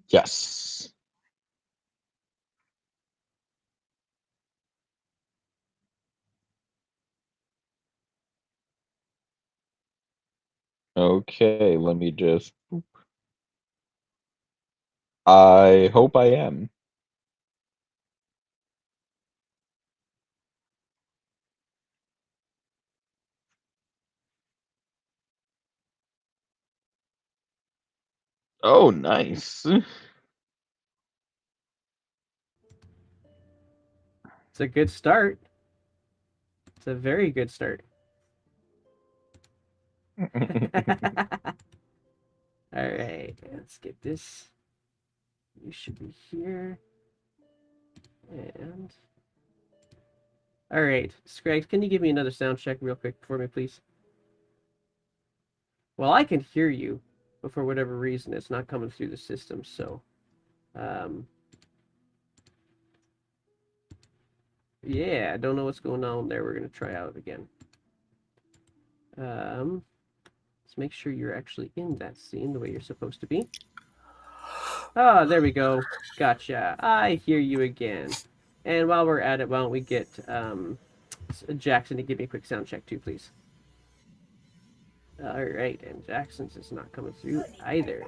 Yes. Okay, let me just. I hope I am. Oh, nice. It's a good start. It's a very good start. All right, let's get this. You should be here. And all right, Scrags, can you give me another sound check real quick for me, please? Well, I can hear you, but for whatever reason, it's not coming through the system. So, um, yeah, I don't know what's going on there. We're gonna try out again. Let's make sure you're actually in that scene the way you're supposed to be. Ah, there we go. Gotcha. I hear you again. And while we're at it, why don't we get Jackson to give me a quick sound check too, please? All right, and Jackson's is not coming through either.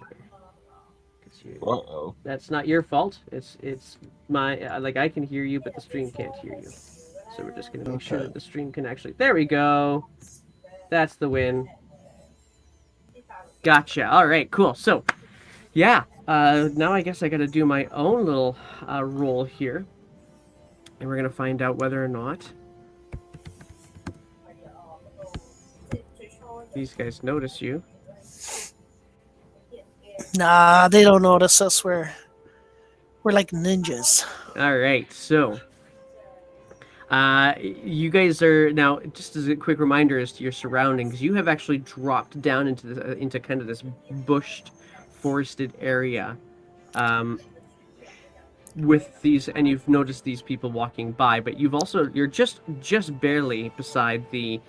Uh-oh. That's not your fault. It's my like I can hear you, but the stream can't hear you. So we're just gonna make sure that the stream can actually. There we go. That's the win. Gotcha. All right, cool. So, yeah. Now I guess I got to do my own little roll here, and we're gonna find out whether or not these guys notice you. Nah, they don't notice us. We're like ninjas. All right, so you guys are now just as a quick reminder as to your surroundings. You have actually dropped down into kind of this bushed, forested area, with these, and you've noticed these people walking by. But you're just barely beside the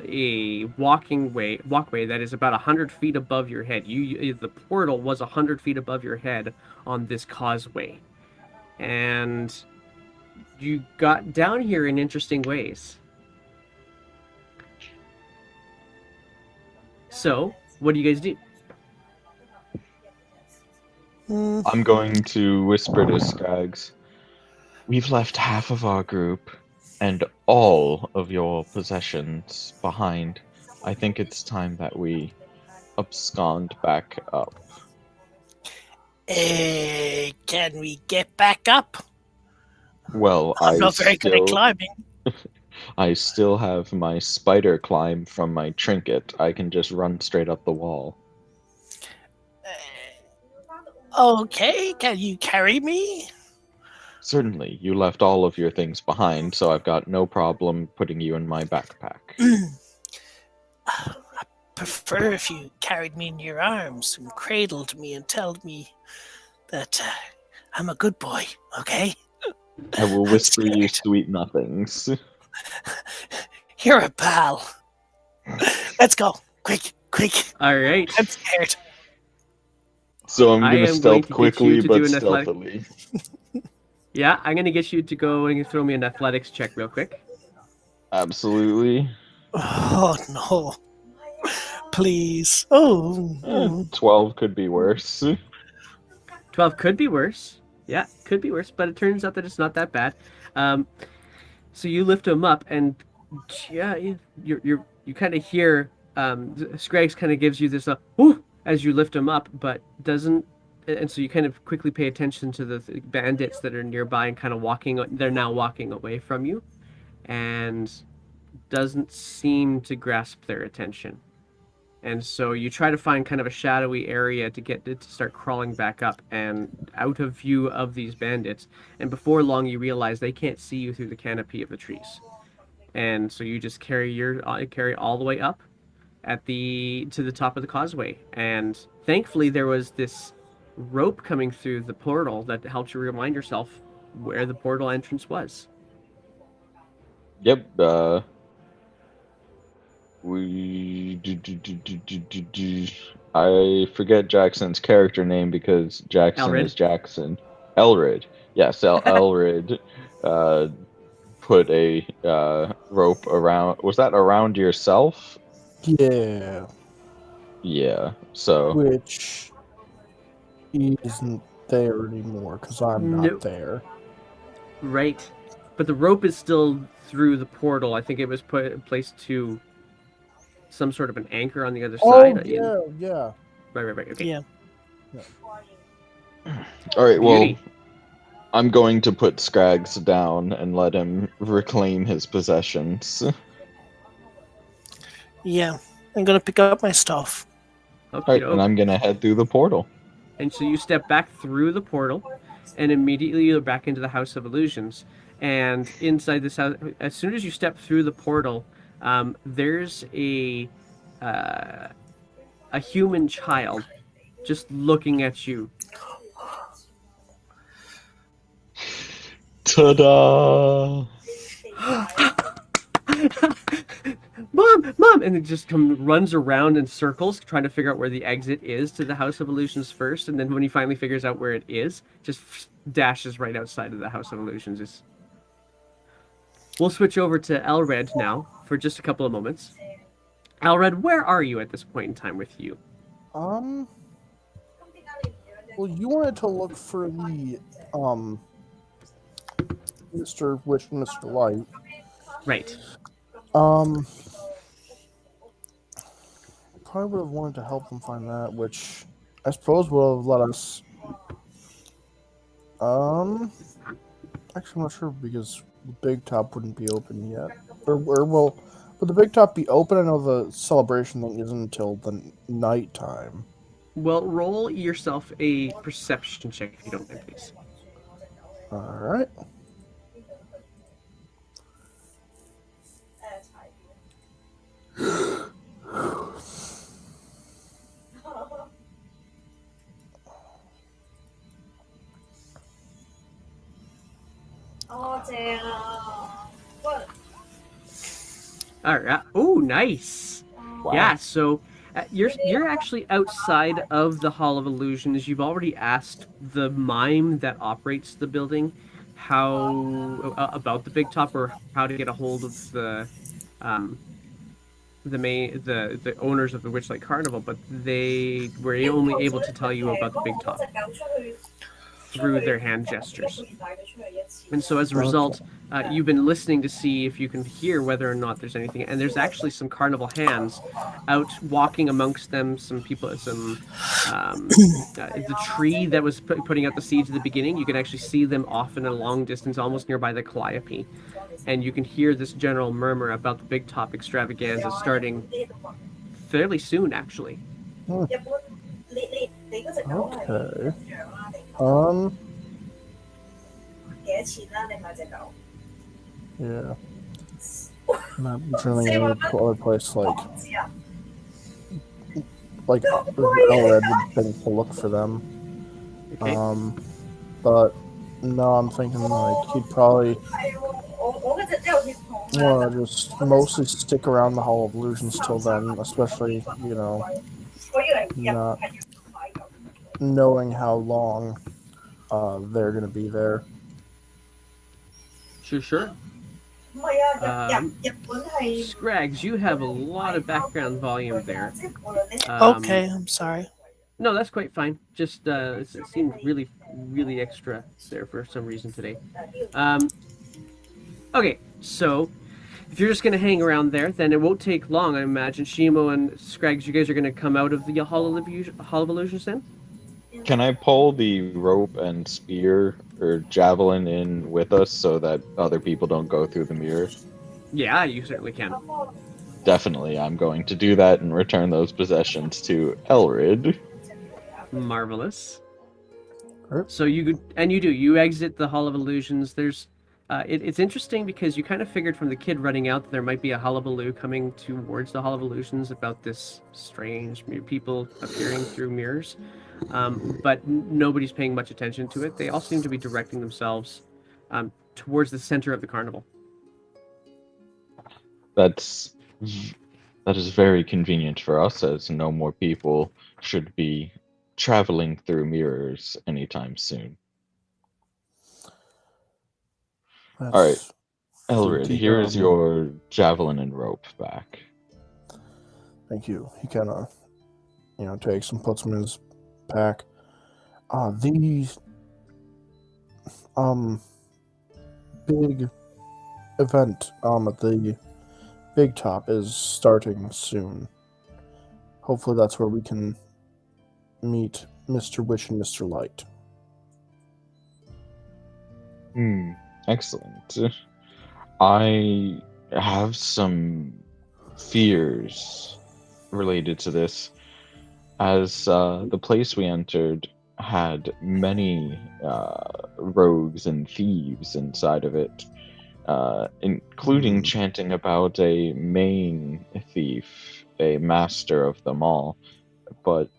a walkway that is about 100 feet above your head. The portal was 100 feet above your head on this causeway. and you got down here in interesting ways. So, what do you guys do? Hmm. I'm going to whisper to Skaggs. We've left half of our group and all of your possessions behind. I think it's time that we abscond back up. Can we get back up? Well, I'm not very good at climbing. I still have my spider climb from my trinket. I can just run straight up the wall. Okay, can you carry me? Certainly, you left all of your things behind, so I've got no problem putting you in my backpack. I prefer if you carried me in your arms and cradled me and told me that I'm a good boy, okay? I will I'm whisper you scared. sweet nothings. You're a pal. Let's go. Quick, quick. All right. I'm scared. So I'm I gonna am going stealth to get you quickly to but do an athletic- stealthily. Yeah, I'm gonna get you to go and throw me an athletics check real quick. Absolutely. Oh, no. Please. Oh. 12 could be worse. 12 could be worse. Yeah, could be worse, but it turns out that it's not that bad. So you lift him up, and yeah, you kind of hear Scraggs kind of gives you this whoo as you lift him up, but doesn't. And so you kind of quickly pay attention to the bandits that are nearby and kind of walking. They're now walking away from you, and doesn't seem to grasp their attention. And so you try to find kind of a shadowy area to get it to start crawling back up and out of view of these bandits. And before long, you realize they can't see you through the canopy of the trees. And so you just carry all the way up to the top of the causeway. And thankfully, there was this rope coming through the portal that helped you remind yourself where the portal entrance was. Yep, I forget Jackson's character name because Jackson Elred? is Jackson. Elred. Yes, Elred put a rope around. Was that around yourself? Yeah, Yeah, so. which isn't there anymore because I'm Nope. not there. Right. But the rope is still through the portal. I think it was placed to some sort of an anchor on the other Oh, side. yeah. Right. Okay. Yeah. Alright, well, Beauty. I'm going to put Scraggs down and let him reclaim his possessions. Yeah. I'm going to pick up my stuff. Alright, and I'm gonna head through the portal. And so you step back through the portal, and immediately you're back into the House of Illusions. And inside this house, as soon as you step through the portal, there's a human child just looking at you. Ta-da! Mom! And it just runs around in circles trying to figure out where the exit is to the House of Illusions first, and then when he finally figures out where it is, just dashes right outside of the House of Illusions. We'll switch over to Elred now for just a couple of moments. Elred, where are you at this point in time with you? Well, you wanted to look for the Mr. Witch and Mr. Light. Right. Probably would have wanted to help them find that, which I suppose would have let us. Actually, I'm not sure because the big top wouldn't be open yet. Or will the big top be open? I know the celebration thing isn't until the nighttime. Well, roll yourself a perception check if you don't mind, please. All right. All right. Oh, nice. Wow. Yeah. So You're actually outside of the Hall of Illusions. You've already asked the mime that operates the building how about the big top or how to get a hold of um, the owners of the Witchlight Carnival, but they were only able to tell you about the big top through their hand gestures. And so as a result, you've been listening to see if you can hear whether or not there's anything. And there's actually some carnival hands out walking amongst them. Some people, the tree that was putting out the seeds at the beginning. You can actually see them off in a long distance, almost nearby the Calliope. And you can hear this general murmur about the big top extravaganza starting fairly soon, actually. Okay. Um. Yeah. I'm feeling any other place like Elred would think to look for them. Okay. But no, I'm thinking like he'd probably want to just mostly stick around the Hall of Illusions till then, especially not knowing how long they're gonna be there. Sure. Scrags, you have a lot of background volume there. Okay, I'm sorry. No, that's quite fine. Just it seemed really, really extra there for some reason today. Okay, so if you're just gonna hang around there, then it won't take long. I imagine Shimo and Scrags, you guys are gonna come out of the Hall of Illusions then. Can I pull the rope and spear or javelin in with us so that other people don't go through the mirror? Yeah, you certainly can. Definitely, I'm going to do that and return those possessions to Elrid. Marvelous. Right. So you exit the Hall of Illusions. There's it's interesting because you kind of figured from the kid running out that there might be a hullabaloo coming towards the Hall of Illusions about this strange people appearing through mirrors, but nobody's paying much attention to it. They all seem to be directing themselves towards the center of the carnival. That is very convenient for us, as no more people should be traveling through mirrors anytime soon. That's All right, the Elrid, here's your javelin and rope back. Thank you. He kind of, takes and puts them in his pack. These, big event, at the Big Top is starting soon. Hopefully that's where we can meet Mr. Witch and Mr. Light. Excellent. I have some fears related to this, as the place we entered had many rogues and thieves inside of it, including chanting about a main thief, a master of them all. But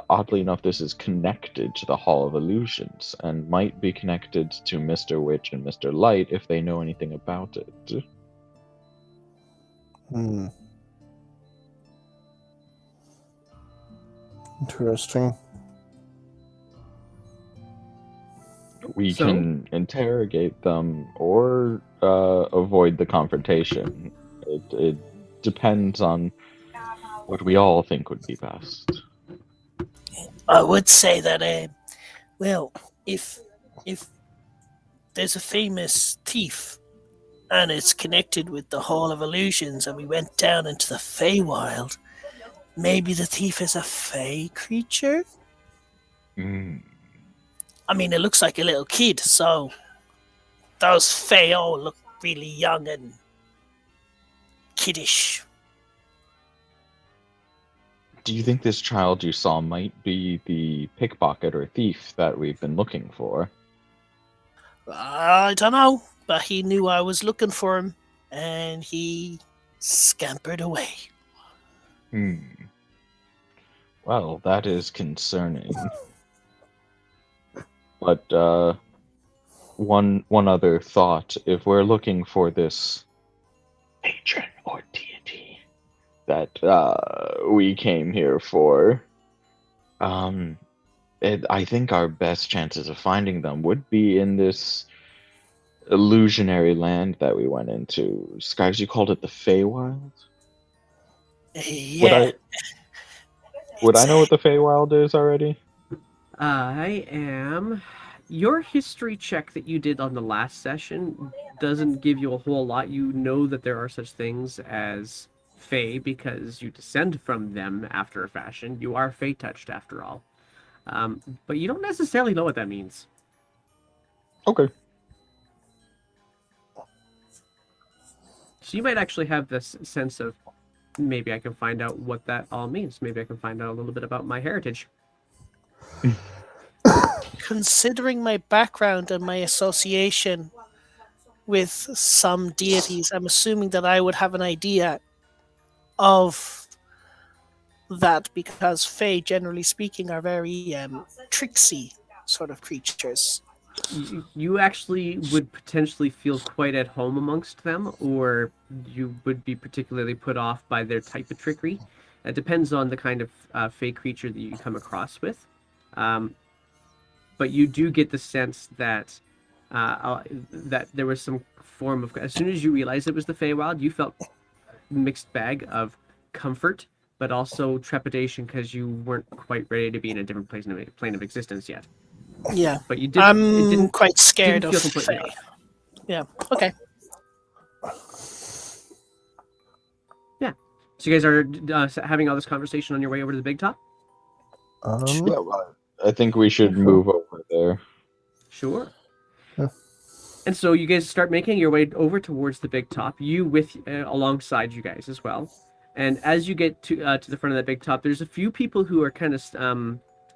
oddly enough, this is connected to the Hall of Illusions, and might be connected to Mr. Witch and Mr. Light if they know anything about it. Interesting. We can interrogate them or avoid the confrontation. It depends on what we all think would be best. I would say that, if there's a famous thief and it's connected with the Hall of Illusions and we went down into the Feywild, maybe the thief is a Fey creature? I mean, it looks like a little kid, so those Fey all look really young and kiddish. Do you think this child you saw might be the pickpocket or thief that we've been looking for? I don't know, but he knew I was looking for him, and he scampered away. Well, that is concerning. But one other thought: if we're looking for this patron or deity, that we came here for. I think our best chances of finding them would be in this illusionary land that we went into. Skives, you called it the Feywild? Would Yeah, I know what the Feywild is already? I am. Your history check that you did on the last session doesn't give you a whole lot. You know that there are such things as Fey because you descend from them after a fashion. You are Fey touched after all. But you don't necessarily know what that means. Okay. So you might actually have this sense of maybe I can find out what that all means. Maybe I can find out a little bit about my heritage. considering my background and my association with some deities, I'm assuming that I would have an idea of that because Fae, generally speaking, are very tricksy sort of creatures. You actually would potentially feel quite at home amongst them, or you would be particularly put off by their type of trickery. It depends on the kind of fey creature that you come across with. But you do get the sense that that there was some form of. As soon as you realized it was the Feywild, you felt mixed bag of comfort, but also trepidation because you weren't quite ready to be in a different plane of existence yet. Yeah, But you did. I'm It didn't quite scared didn't of feel completely Fae. off. Yeah, okay. Yeah. So you guys are having all this conversation on your way over to the big top? Yeah, well, I think we should Sure. move over there. Sure. Yeah. And so you guys start making your way over towards the big top. You with alongside you guys as well. And as you get to the front of that big top, there's a few people who are kind of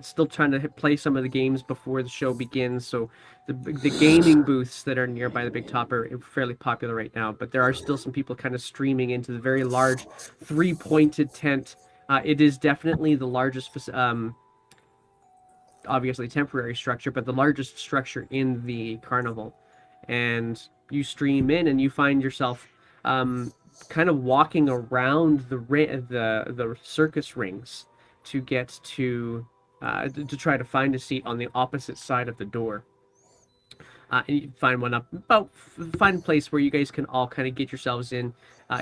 still trying to play some of the games before the show begins. So the gaming booths that are nearby the big top are fairly popular right now. But there are still some people kind of streaming into the very large three-pointed tent. It is definitely the largest obviously temporary structure, but the largest structure in the carnival. And you stream in, and you find yourself kind of walking around the circus rings to get to try to find a seat on the opposite side of the door. And you find one find a place where you guys can all kind of get yourselves in.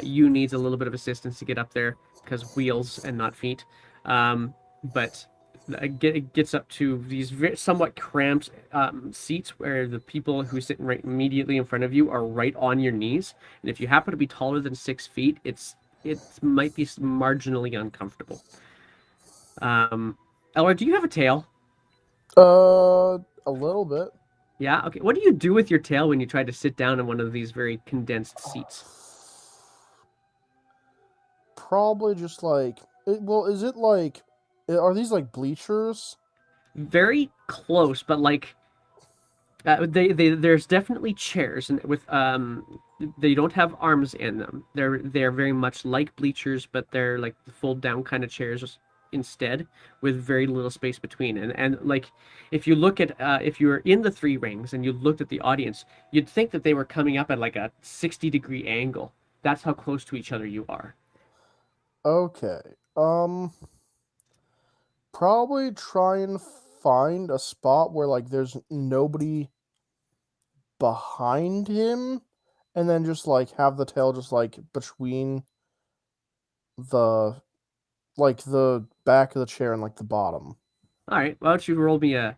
You needs a little bit of assistance to get up there because wheels and not feet. But it gets up to these somewhat cramped seats where the people who sit right immediately in front of you are right on your knees. And if you happen to be taller than 6 feet, it might be marginally uncomfortable. Elwar, do you have a tail? A little bit. Yeah. Okay. What do you do with your tail when you try to sit down in one of these very condensed seats? Probably just like. Is it like. Are these like bleachers? Very close, but like there's definitely chairs and with they don't have arms in them. They're very much like bleachers, but they're like fold down kind of chairs instead with very little space between. And like if you look at if you were in the three rings and you looked at the audience, you'd think that they were coming up at like a 60-degree angle. That's how close to each other you are. Okay. Probably try and find a spot where like there's nobody behind him, and then just like have the tail just like between the back of the chair and like the bottom. All right, why don't you roll me a?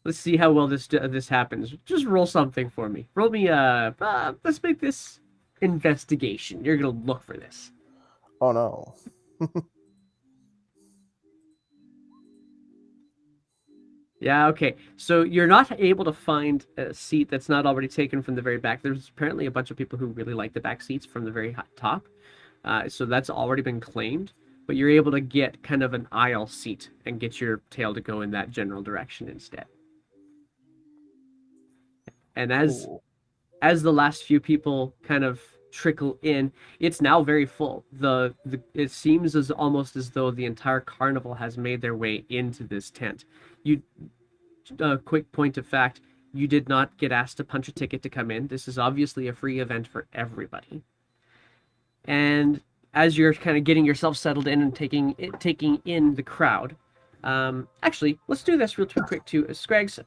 Let's see how well this happens. Just roll something for me. Roll me a. Let's make this investigation. You're gonna look for this. Oh no. Yeah, okay. So you're not able to find a seat that's not already taken from the very back. There's apparently a bunch of people who really like the back seats from the very top. So that's already been claimed. But you're able to get kind of an aisle seat and get your tail to go in that general direction instead. And Cool. as the last few people kind of trickle in, it's now very full. It seems as almost as though the entire carnival has made their way into this tent. You quick point of fact, you did not get asked to punch a ticket to come in. This is obviously a free event for everybody. And as you're kind of getting yourself settled in and taking in the crowd. Actually, let's do this real quick too. Scraggs.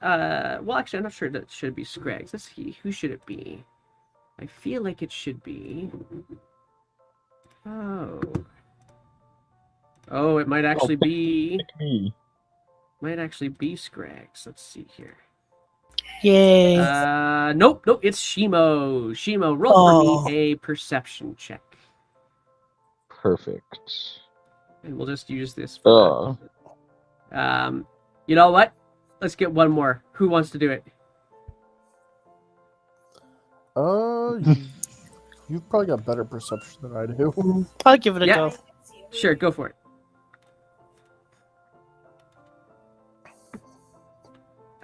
Well, actually, I'm not sure that it should be Scraggs. Let's see. Who should it be? I feel like it should be. Oh, it might actually be. Pick me. Might actually be Scraggs. Let's see here. Yay. Nope. It's Shimo. Shimo, roll for me a perception check. Perfect. And we'll just use this for you know what? Let's get one more. Who wants to do it? You've probably got better perception than I do. I'll give it a Yeah. go. Sure, go for it.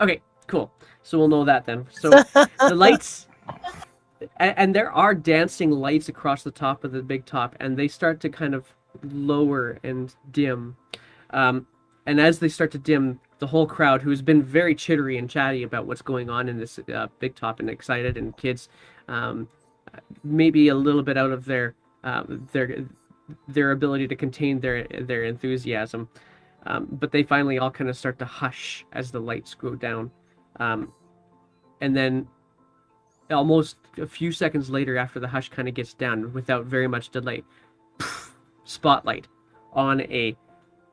Okay, cool. So we'll know that then. So the lights, and there are dancing lights across the top of the big top, and they start to kind of lower and dim. And as they start to dim, the whole crowd, who's been very chittery and chatty about what's going on in this big top and excited, and kids maybe a little bit out of their ability to contain their enthusiasm. But they finally all kind of start to hush as the lights go down. And then almost a few seconds later, after the hush kind of gets down, without very much delay, spotlight on a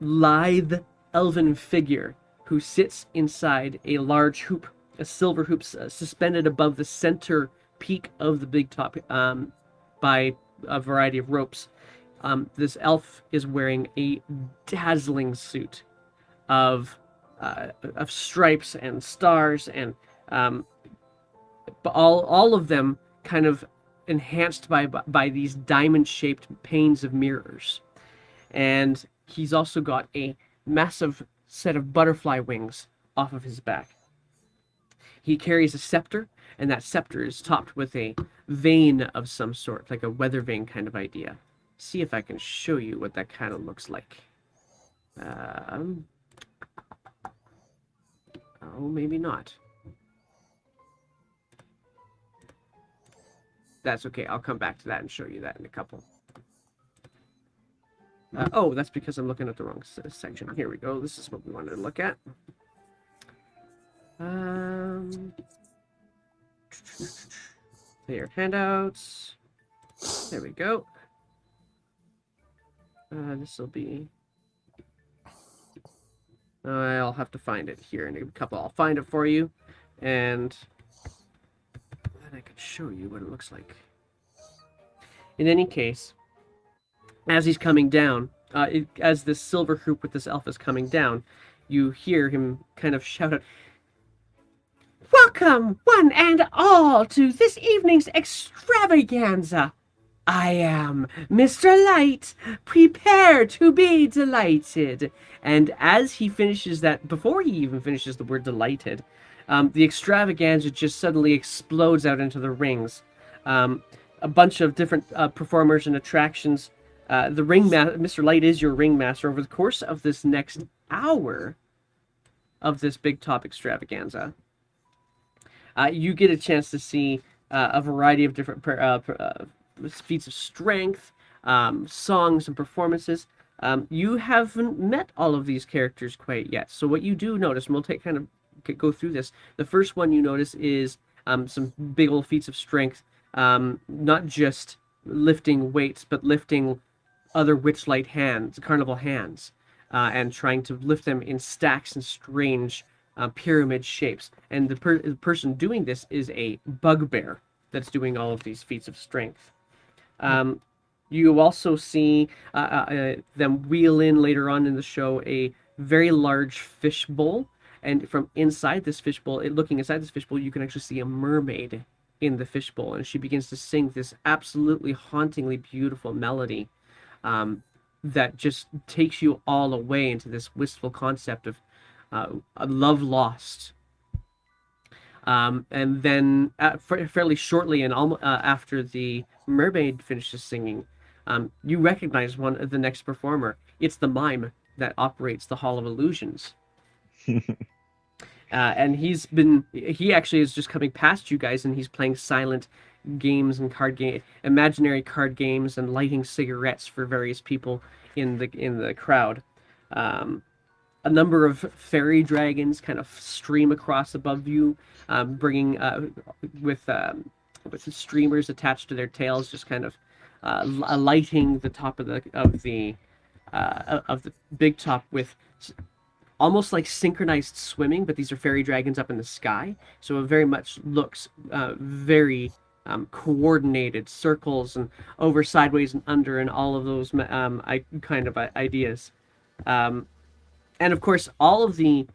lithe elven figure who sits inside a large hoop, a silver hoop suspended above the center peak of the big top by a variety of ropes. This elf is wearing a dazzling suit of stripes and stars, and all of them kind of enhanced by these diamond-shaped panes of mirrors. And he's also got a massive set of butterfly wings off of his back. He carries a scepter, and that scepter is topped with a vein of some sort, like a weather vane kind of idea. See if I can show you what that kind of looks like. Oh, maybe not. That's okay. I'll come back to that and show you that in a couple. Oh, that's because I'm looking at the wrong section. Here we go. This is what we wanted to look at. There, handouts. There we go. This will be... I'll have to find it here in a couple. I'll find it for you, and then I can show you what it looks like. In any case, as he's coming down, as this silver hoop with this elf is coming down, you hear him kind of shout out, "Welcome, one and all, to this evening's extravaganza. I am Mr. Light. Prepare to be delighted." And as he finishes that, before he even finishes the word delighted, the extravaganza just suddenly explodes out into the rings. A bunch of different performers and attractions. Mr. Light is your ringmaster over the course of this next hour of this big top extravaganza. You get a chance to see a variety of different feats of strength, songs and performances. You haven't met all of these characters quite yet. So what you do notice, and we'll go through this. The first one you notice is some big old feats of strength, not just lifting weights, but lifting other Witchlight hands, carnival hands, and trying to lift them in stacks and strange pyramid shapes. And the person doing this is a bugbear that's doing all of these feats of strength. You also see them wheel in later on in the show a very large fish bowl, and from inside this fish bowl, looking inside this fish bowl, you can actually see a mermaid in the fish bowl, and she begins to sing this absolutely hauntingly beautiful melody that just takes you all away into this wistful concept of a love lost. And then fairly shortly, and after the mermaid finishes singing, you recognize one of the next performer. It's the mime that operates the Hall of Illusions. And he actually is just coming past you guys, and he's playing silent games and imaginary card games, and lighting cigarettes for various people in the crowd. A number of fairy dragons kind of stream across above you, bringing with streamers attached to their tails, just kind of lighting the top of the big top with almost like synchronized swimming, but these are fairy dragons up in the sky, so it very much looks very coordinated circles and over, sideways, and under, and all of those ideas. And of course, all of the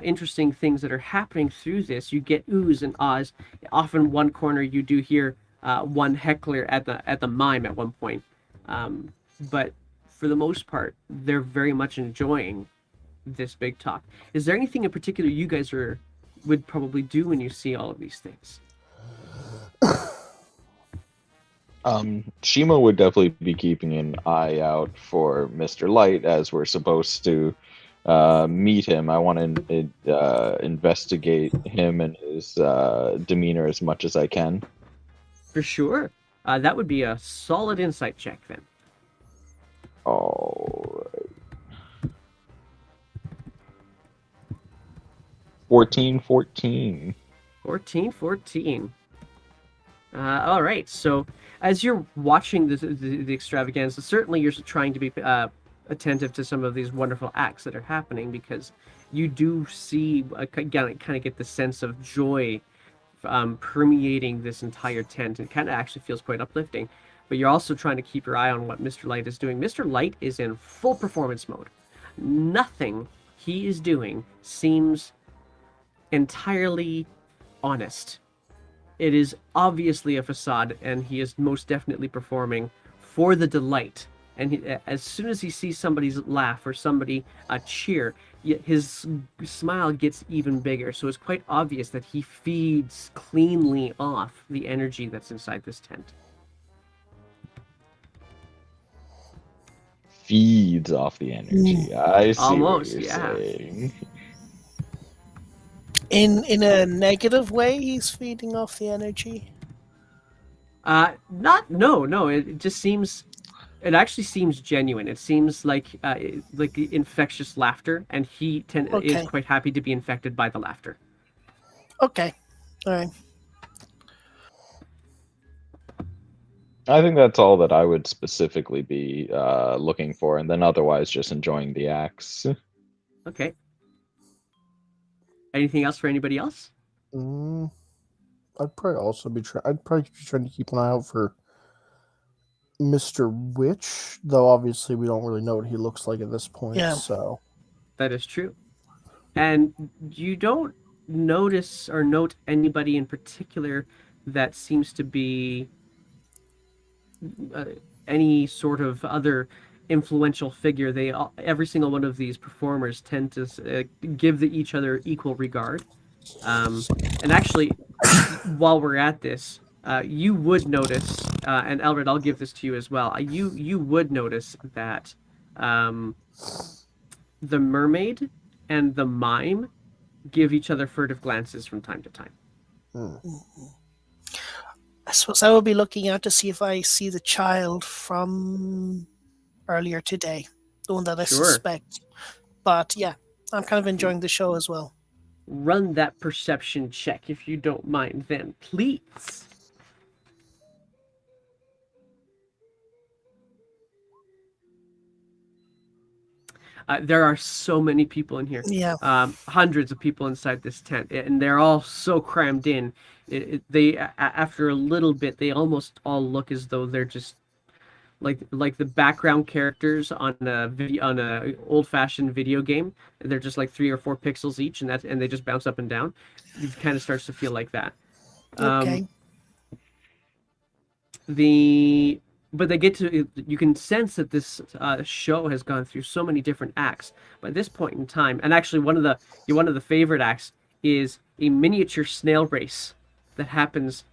interesting things that are happening through this, you get oohs and ahs. Often, one corner you do hear one heckler at the mime at one point, but for the most part, they're very much enjoying this big talk. Is there anything in particular you guys would probably do when you see all of these things? Shima would definitely be keeping an eye out for Mr. Light, as we're supposed to meet him. I want to investigate him and his demeanor as much as I can. For sure. That would be a solid insight check then. All right. 14. 14. All right. So as you're watching the extravaganza, certainly you're trying to be attentive to some of these wonderful acts that are happening, because you do see, kind of get the sense of joy permeating this entire tent. It kind of actually feels quite uplifting. But you're also trying to keep your eye on what Mr. Light is doing. Mr. Light is in full performance mode. Nothing he is doing seems entirely honest. It is obviously a facade, and he is most definitely performing for the delight. And as soon as he sees somebody's laugh or somebody cheer, his smile gets even bigger. So it's quite obvious that he feeds cleanly off the energy that's inside this tent. Feeds off the energy. I see Almost, what you're yeah. saying. In a negative way, he's feeding off the energy. No. It just seems. It actually seems genuine. It seems like infectious laughter, and he is quite happy to be infected by the laughter. Okay, all right. I think that's all that I would specifically be looking for, and then otherwise just enjoying the acts. Okay. Anything else for anybody else? I'd probably be trying to keep an eye out for Mr. Witch, though obviously we don't really know what he looks like at this point. Yeah. So That is true. And you don't notice or note anybody in particular that seems to be any sort of other influential figure. Every single one of these performers tend to give each other equal regard. And actually, while we're at this, you would notice, and Elred, I'll give this to you as well. You would notice that the mermaid and the mime give each other furtive glances from time to time. I suppose I will be looking out to see if I see the child from earlier today, the one that I suspect. But yeah, I'm kind of enjoying the show as well. Run that perception check if you don't mind then, please. There are so many people in here. Yeah. Hundreds of people inside this tent, and they're all so crammed in. After a little bit, they almost all look as though they're just like the background characters on a old-fashioned video game. They're just like 3 or 4 pixels each, and they just bounce up and down. It kind of starts to feel like that. Okay. But they get to, you can sense that this show has gone through so many different acts. But at this point in time, and actually one of the favorite acts is a miniature snail race that happens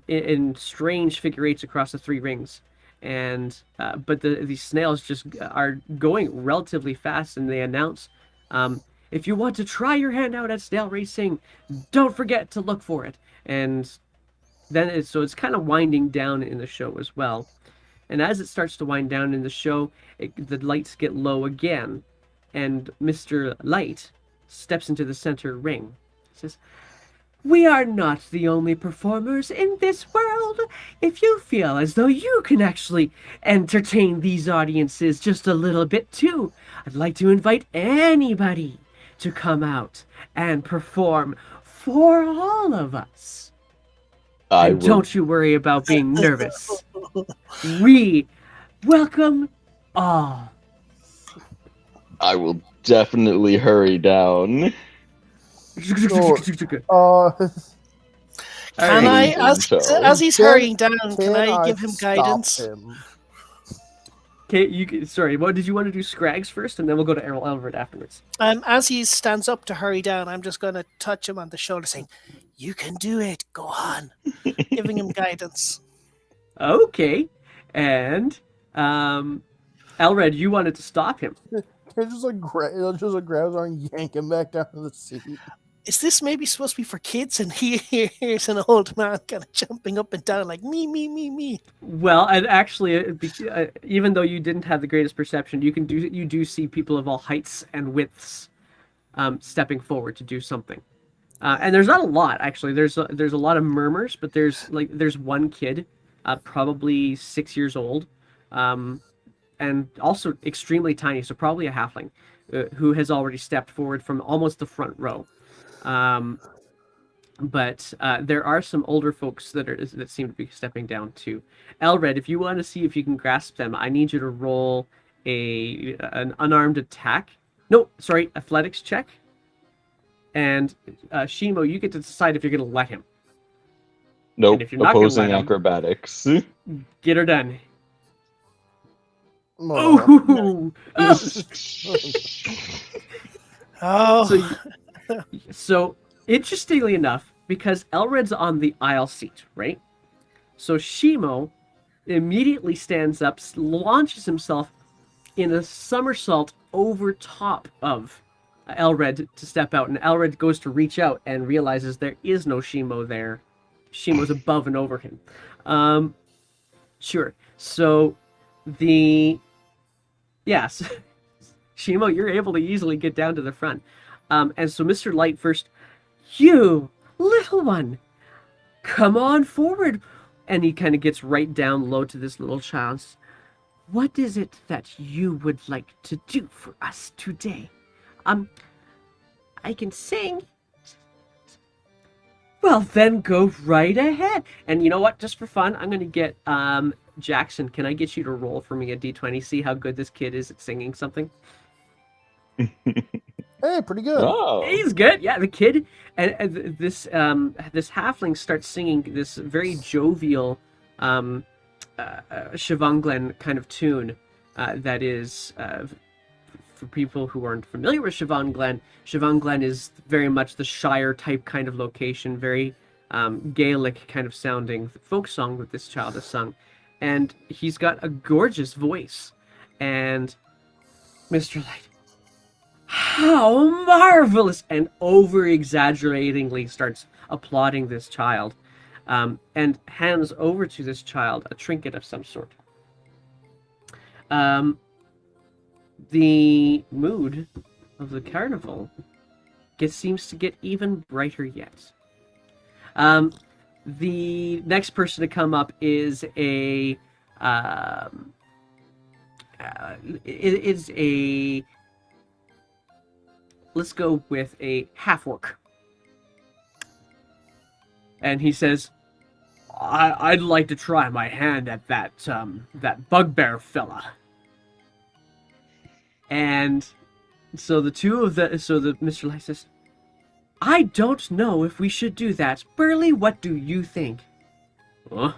in strange figure eights across the 3 rings. And but these snails just are going relatively fast, and they announce, if you want to try your hand out at snail racing, don't forget to look for it. And so it's kind of winding down in the show as well. And as it starts to wind down in the show, the lights get low again, and Mr. Light steps into the center ring. He says, "We are not the only performers in this world. If you feel as though you can actually entertain these audiences just a little bit too, I'd like to invite anybody to come out and perform for all of us. And don't you worry about being nervous. We welcome all." I will definitely hurry down. Sure. Can I, as he's hurrying down, can I give him stop guidance? him? Okay, sorry, what did you want to do, Scrags first, and then we'll go to Elvert afterwards? As he stands up to hurry down, I'm just going to touch him on the shoulder, saying, "You can do it. Go on," giving him guidance. Okay, and Elred, you wanted to stop him. It just like grabs on, yank him back down to the seat. Is this maybe supposed to be for kids? And here's an old man kind of jumping up and down like me. Well, and actually, even though you didn't have the greatest perception, you do see people of all heights and widths stepping forward to do something. And there's not a lot actually. There's a lot of murmurs, but there's one kid, probably 6 years old, and also extremely tiny, so probably a halfling, who has already stepped forward from almost the front row. But there are some older folks that seem to be stepping down too. Elred, if you want to see if you can grasp them, I need you to roll an unarmed attack. No, sorry, athletics check. And Shimo, you get to decide if you're going to let him. Nope. And if you're not gonna Opposing let him, acrobatics. Get her done. Oh. Oh. So interestingly enough, because Elred's on the aisle seat, right? So Shimo immediately stands up, launches himself in a somersault over top of Elred to step out, and Elred goes to reach out and realizes there is no Shimo there. Shimo's above and over him. Sure. So Shimo, you're able to easily get down to the front. And so Mr. Light first, "You, little one, come on forward." And he kind of gets right down low to this little child. "What is it that you would like to do for us today?" "I can sing." "Well, then go right ahead." And you know what? Just for fun, I'm going to get Jackson. Can I get you to roll for me a d20? See how good this kid is at singing something. Hey, pretty good. Oh. He's good. Yeah, the kid and this halfling starts singing this very jovial Siobhan kind of tune that is for people who aren't familiar with Siobhan Glen is very much the Shire type kind of location, very Gaelic kind of sounding folk song that this child has sung, and he's got a gorgeous voice. And Mr. Light, "How marvelous!" and over-exaggeratingly starts applauding this child, and hands over to this child a trinket of some sort. The mood of the carnival seems to get even brighter yet. The next person to come up is let's go with a half-orc. And he says, I'd like to try my hand at that bugbear fella." And so the Mr. Light says, "I don't know if we should do that. Burley, what do you think?" Huh?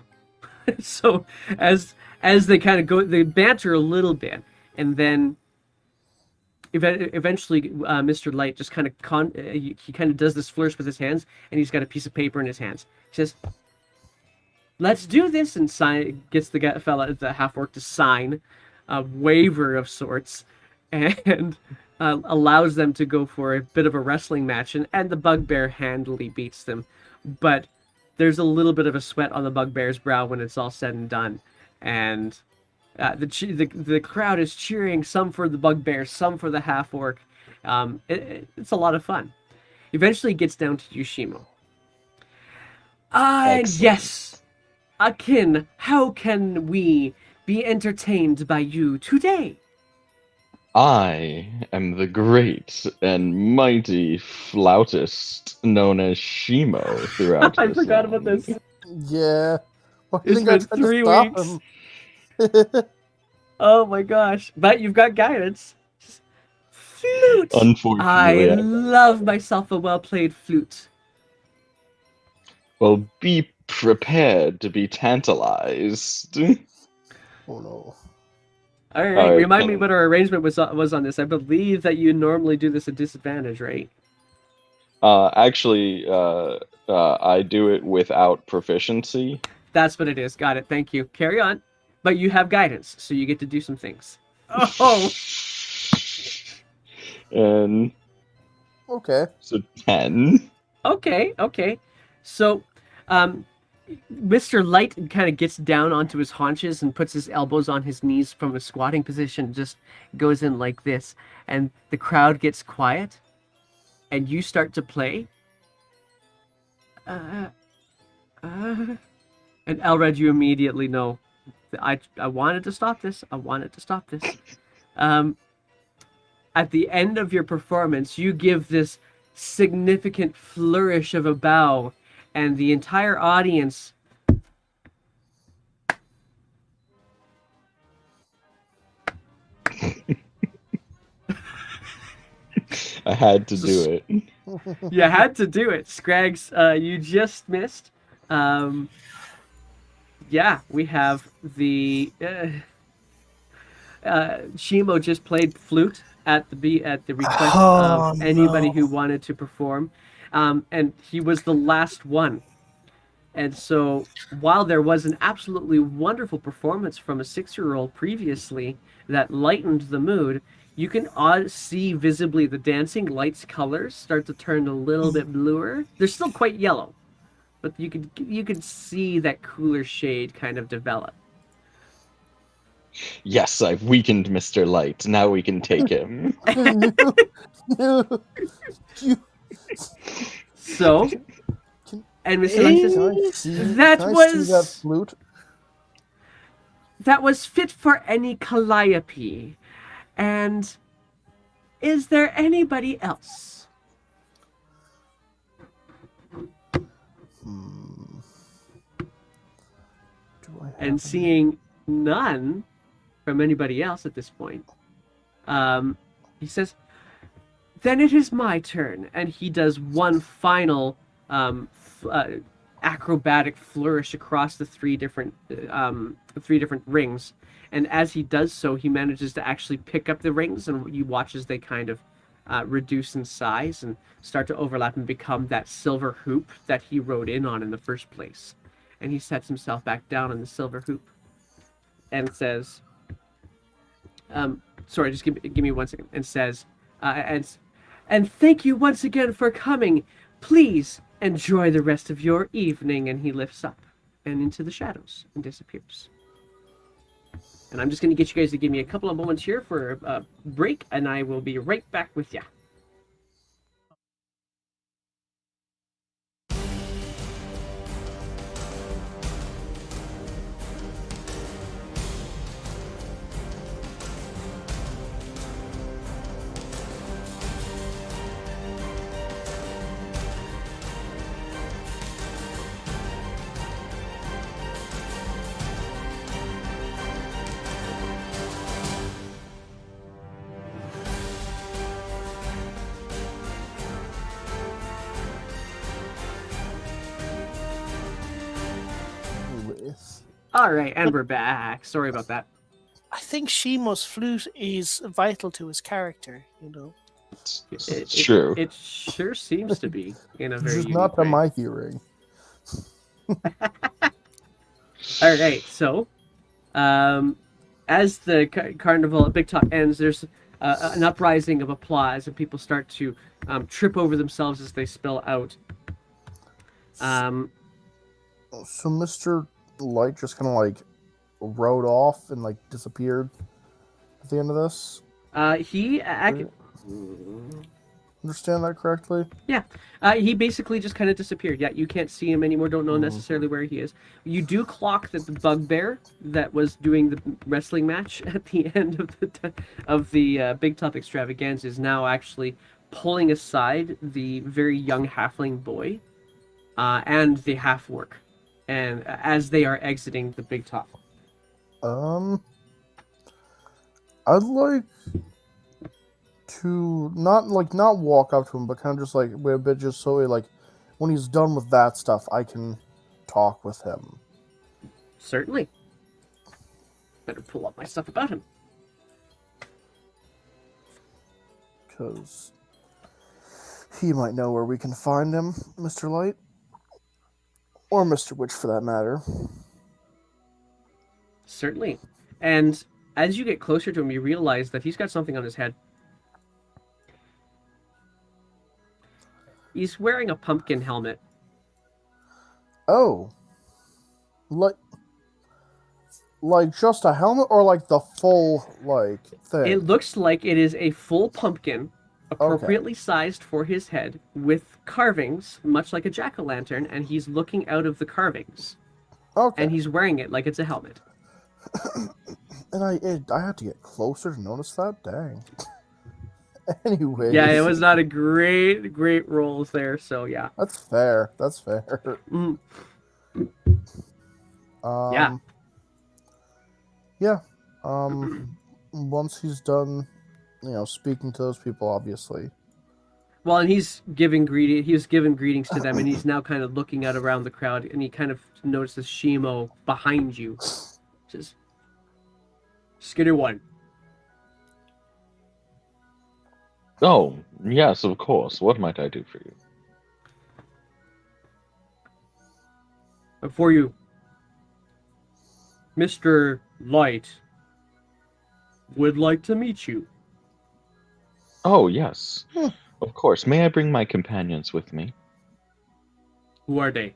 So as they kind of go, they banter a little bit, and then eventually Mr. Light just kind of he kind of does this flourish with his hands, and he's got a piece of paper in his hands. He says, "Let's do this," and gets the half-orc to sign a waiver of sorts, and allows them to go for a bit of a wrestling match, and the bugbear handily beats them. But there's a little bit of a sweat on the bugbear's brow when it's all said and done, and the crowd is cheering, some for the bugbear, some for the half orc. It's a lot of fun. Eventually, it gets down to Yushimo. And Excellent. yes, Akin, how can we be entertained by you today? I am the great and mighty flautist known as Shimo throughout I this forgot about land. this. Yeah. Why do you It's think I been tried to 3 stop weeks. him? Oh my gosh. But you've got guidance. Flute! Unfortunately, I love myself a well-played flute. well, be prepared to be tantalized. Oh no. All right, Alright, remind me what our arrangement was on this. I believe that you normally do this at disadvantage, right? Actually, I do it without proficiency. That's what it is. Got it. Thank you. Carry on. But you have guidance, so you get to do some things. Oh! And Okay. so 10. Okay. So, Mr. Light kind of gets down onto his haunches and puts his elbows on his knees from a squatting position, just goes in like this, and the crowd gets quiet, and you start to play. And Elred, you immediately know that I wanted to stop this. At the end of your performance, you give this significant flourish of a bow, and the entire audience I had to do it. you had to do it. Scrags, you just missed. Yeah, we have the Shimo just played flute at the request of anybody who wanted to perform, and he was the last one. And so, while there was an absolutely wonderful performance from a 6-year-old previously that lightened the mood, you can see visibly the dancing lights colors start to turn a little bit bluer. They're still quite yellow, but you could see that cooler shade kind of develop. Yes, I've weakened Mr. Light. Now we can take him. No. So, and Mr. Light says, that Can I see that was flute? that was fit for any calliope. And is there anybody else? And seeing none from anybody else at this point, he says, then it is my turn. And he does one final acrobatic flourish across the three different rings. And as he does so, he manages to actually pick up the rings, and you watch as they kind of reduce in size and start to overlap and become that silver hoop that he rode in on in the first place. And he sets himself back down on the silver hoop and says, sorry, just give me 1 second, and says, and thank you once again for coming. Please enjoy the rest of your evening. And he lifts up and into the shadows and disappears. And I'm just going to get you guys to give me a couple of moments here for a break, and I will be right back with you. All right, and we're back. Sorry about that. I think Shimo's flute is vital to his character, you know. It's true. It sure seems to be in a very This is unique not to way. my hearing. All right, so as the carnival Big Talk ends, there's an uprising of applause, and people start to trip over themselves as they spill out. So Mr. Light just kind of like rode off and like disappeared at the end of this. Understand that correctly? He basically just kind of disappeared. Yeah, you can't see him anymore. Don't know necessarily where he is. You do clock that the bugbear that was doing the wrestling match at the end of the Big Top Extravaganza is now actually pulling aside the very young halfling boy and the half orc, and as they are exiting the Big Top. I'd like to not walk up to him, but kind of just like wait a bit, just so he, like when he's done with that stuff, I can talk with him. Certainly. Better pull up my stuff about him. Because he might know where we can find him, Mr. Light. Or Mr. Witch, for that matter. Certainly. And as you get closer to him, you realize that he's got something on his head. He's wearing a pumpkin helmet. Oh. Like just a helmet, or like the full, like, thing? It looks like it is a full pumpkin, appropriately sized for his head, with carvings, much like a jack-o'-lantern, and he's looking out of the carvings. Okay. And he's wearing it like it's a helmet. And I had to get closer to notice that? Dang. Anyways. Yeah, it was not a great rolls there, so yeah. That's fair. Mm. Yeah. Yeah. Once he's done, speaking to those people, obviously. Well, and he's giving greetings to them, and he's now kind of looking out around the crowd, and he kind of notices Shimo behind you. Says, "Skinny one." Oh, yes, of course. What might I do for you? For you, Mr. Light would like to meet you. Oh, yes. Of course. May I bring my companions with me? Who are they?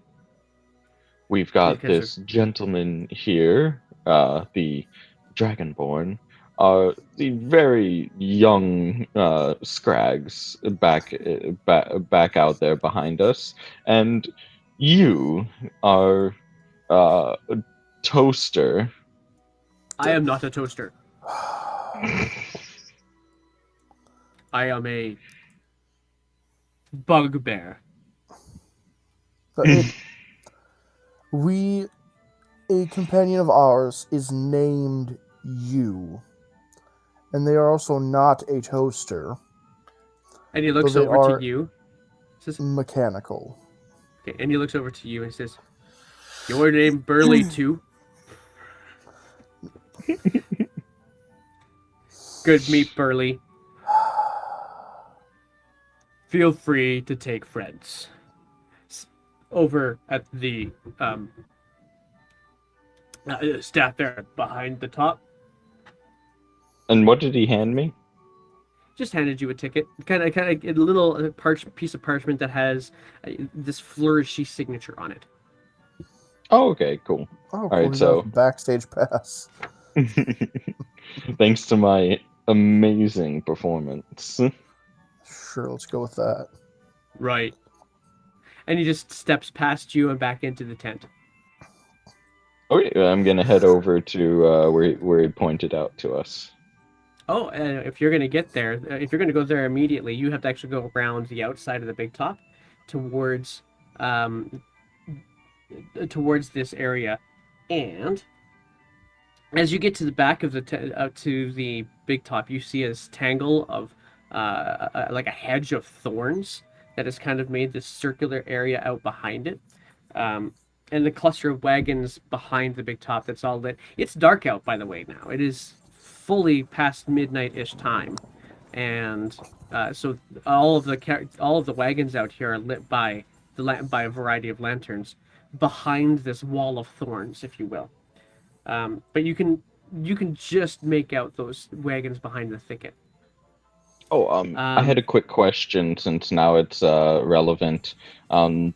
We've got Because this gentleman here, the Dragonborn, the very young scrags back out there behind us, and you are Toaster. I am not a toaster. I am a bugbear. A companion of ours is named you. And they are also not a toaster. And he looks Though they over are to you. Says, mechanical. okay, and he looks over to you and says, "Your name Burley too?" Good meet, Burley. Feel free to take friends. Over at the staff there behind the top. And what did he hand me? Just handed you a ticket, kind of a little piece of parchment that has this flourishy signature on it. Oh, okay, cool. Oh, All cool. right, He so got a backstage pass. thanks to my amazing performance. Sure, let's go with that. Right. And he just steps past you and back into the tent. Okay, I'm gonna head over to where he pointed out to us. Oh, if you're going to get there, if you're going to go there immediately, you have to actually go around the outside of the big top towards this area. And as you get to the back of to the big top, you see this tangle of like a hedge of thorns that has kind of made this circular area out behind it. And the cluster of wagons behind the big top that's all lit. It's dark out, by the way, now. It is fully past midnight-ish time, and so all of the wagons out here are lit by a variety of lanterns behind this wall of thorns, if you will. But you can just make out those wagons behind the thicket. Oh, I had a quick question since now it's relevant.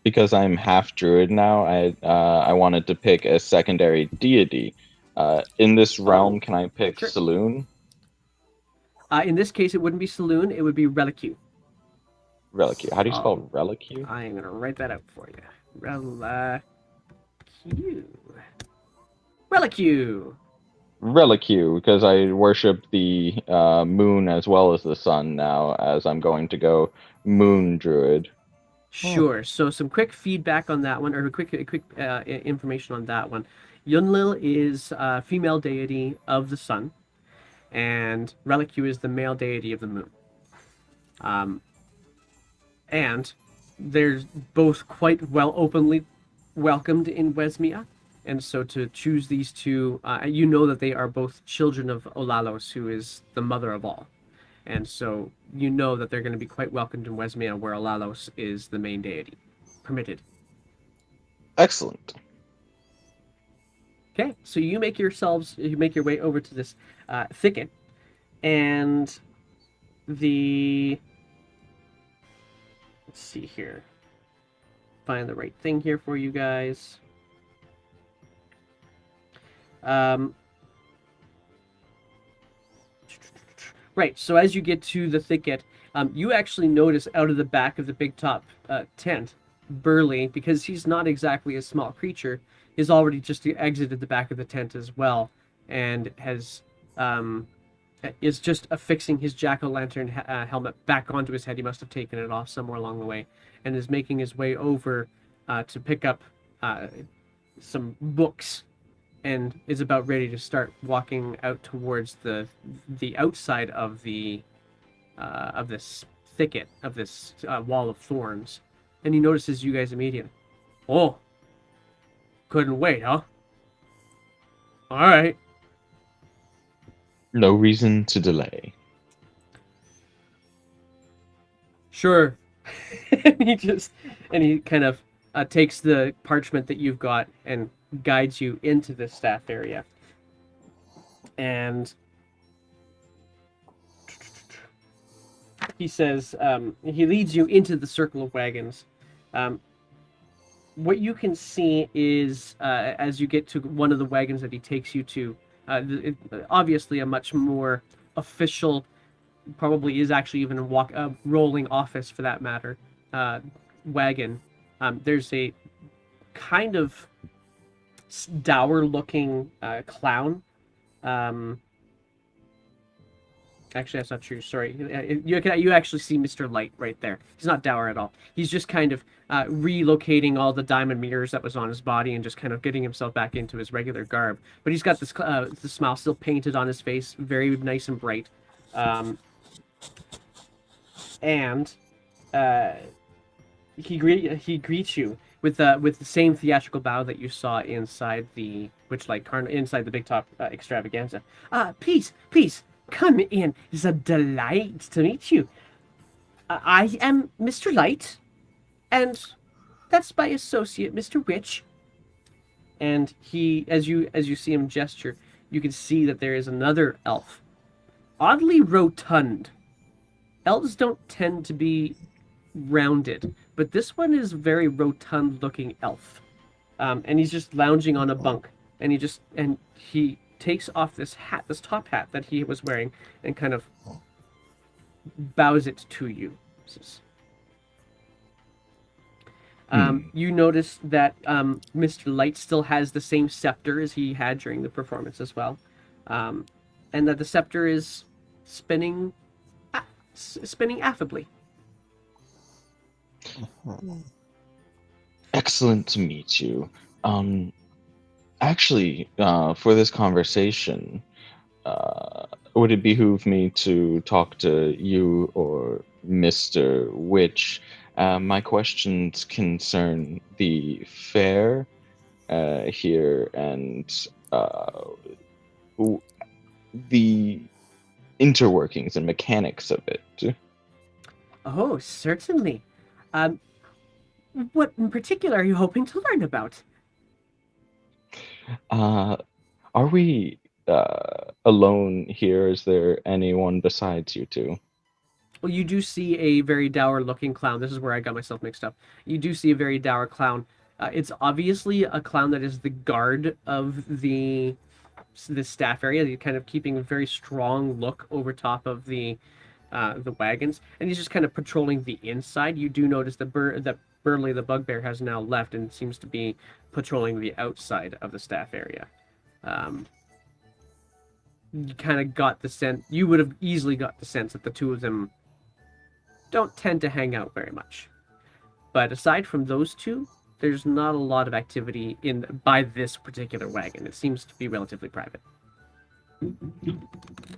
Because I'm half druid now, I wanted to pick a secondary deity. In this realm, can I pick sure. Saloon? In this case, it wouldn't be Saloon, it would be Relicu. Relicu. How do you spell Oh, Relicu? I am going to write that out for you. Relicu. Relicu! Relicu, because I worship the moon as well as the sun now, as I'm going to go moon druid. Sure. So some quick feedback on that one, or quick information on that one. Yunlil is a female deity of the sun, and Relicu is the male deity of the moon. And they're both quite well openly welcomed in Wesmia. And so to choose these two, you know that they are both children of Olalos, who is the mother of all. And so you know that they're going to be quite welcomed in Wesmia, where Olalos is the main deity. Permitted. Excellent. Okay, so you make your way over to this thicket, and let's see here, find the right thing here for you guys. Right, so as you get to the thicket, you actually notice out of the back of the big top tent, Burley, because he's not exactly a small creature, has already just exited the back of the tent as well, and is just affixing his jack-o'-lantern helmet back onto his head. He must have taken it off somewhere along the way, and is making his way over to pick up some books, and is about ready to start walking out towards the outside of this thicket, of this wall of thorns, and he notices you guys immediately. Oh, couldn't wait, huh? All right. No reason to delay. Sure. and he kind of takes the parchment that you've got and guides you into the staff area. And he says, he leads you into the circle of wagons. What you can see is, as you get to one of the wagons that he takes you to, obviously a much more official, probably is actually even a rolling office for that matter, wagon. There's a kind of dour-looking clown. Actually, that's not true. Sorry. You actually see Mr. Light right there. He's not dour at all. He's just kind of relocating all the diamond mirrors that was on his body and just kind of getting himself back into his regular garb. But he's got this the smile still painted on his face, very nice and bright. And he greets you with the same theatrical bow that you saw inside the Witchlight Carnival, inside the Big Top extravaganza. Please, come in. It's a delight to meet you. I am Mr. Light, and that's my associate, Mr. Witch. And he, as you see him gesture, you can see that there is another elf, oddly rotund. Elves don't tend to be rounded, but this one is a very rotund-looking elf. And he's just lounging on a bunk, and he takes off this top hat that he was wearing, and kind of bows it to you. You notice that Mr. Light still has the same scepter as he had during the performance as well, and that the scepter is spinning affably. Excellent to meet you. Actually, for this conversation, would it behoove me to talk to you or Mr. Witch? My questions concern the fair here and the interworkings and mechanics of it. Oh, certainly. What in particular are you hoping to learn about? Are we alone here? Is there anyone besides you two? Well, you do see a very dour-looking clown. This is where I got myself mixed up. You do see a very dour clown. It's obviously a clown that is the guard of the staff area. He's kind of keeping a very strong look over top of the wagons, and he's just kind of patrolling the inside. You do notice that Burley the bugbear has now left and seems to be patrolling the outside of the staff area. You kind of got the sense, you would have easily got the sense that the two of them don't tend to hang out very much. But aside from those two, there's not a lot of activity by this particular wagon. It seems to be relatively private.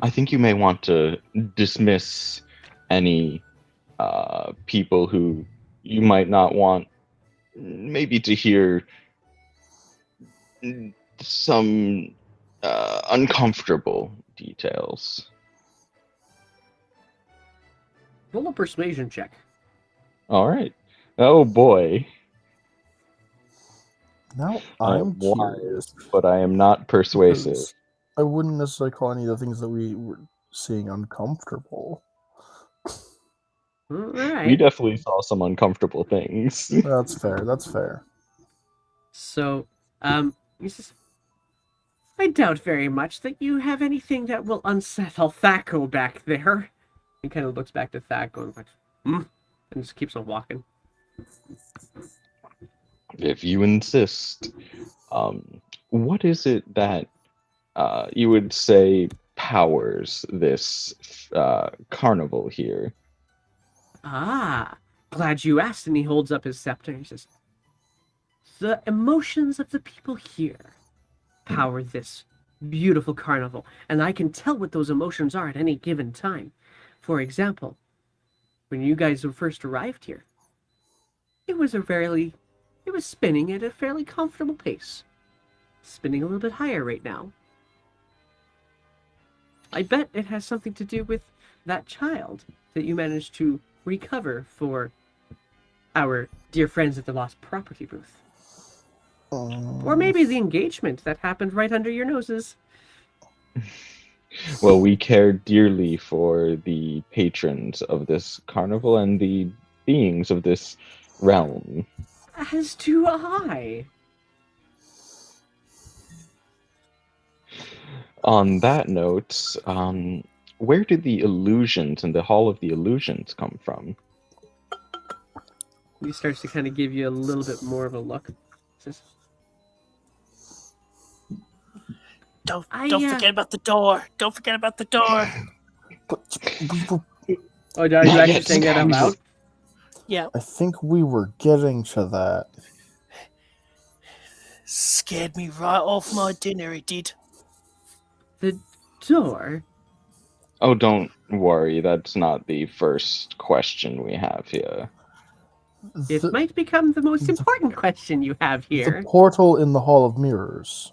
I think you may want to dismiss any people who you might not want maybe to hear some uncomfortable details. Roll a persuasion check. All right. Oh boy. Now I'm curious, but I am not persuasive. because I wouldn't necessarily call any of the things that we were seeing uncomfortable. All right. We definitely saw some uncomfortable things. That's fair. That's fair. So, he says, I doubt very much that you have anything that will unsettle Thaco back there. He kind of looks back to Thaco and like, and just keeps on walking. If you insist. What is it that you would say powers this carnival here? Ah, glad you asked. And he holds up his scepter and he says, the emotions of the people here power this beautiful carnival, and I can tell what those emotions are at any given time. For example, when you guys first arrived here, it was spinning at a fairly comfortable pace. Spinning a little bit higher right now. I bet it has something to do with that child that you managed to recover for our dear friends at the Lost Property booth. Or maybe the engagement that happened right under your noses. Well, we care dearly for the patrons of this carnival and the beings of this realm. As do I. On that note, where did the illusions and the Hall of the Illusions come from? He starts to kind of give you a little bit more of a look. Says, Don't forget about the door. Don't forget about the door. But we were, oh, are you Not actually yet, saying that out loud? Yeah, I think we were getting to that. scared me right off my dinner, it did. The door? Oh, don't worry, that's not the first question we have here. It The, might become the most important question you have here. the portal in the Hall of Mirrors.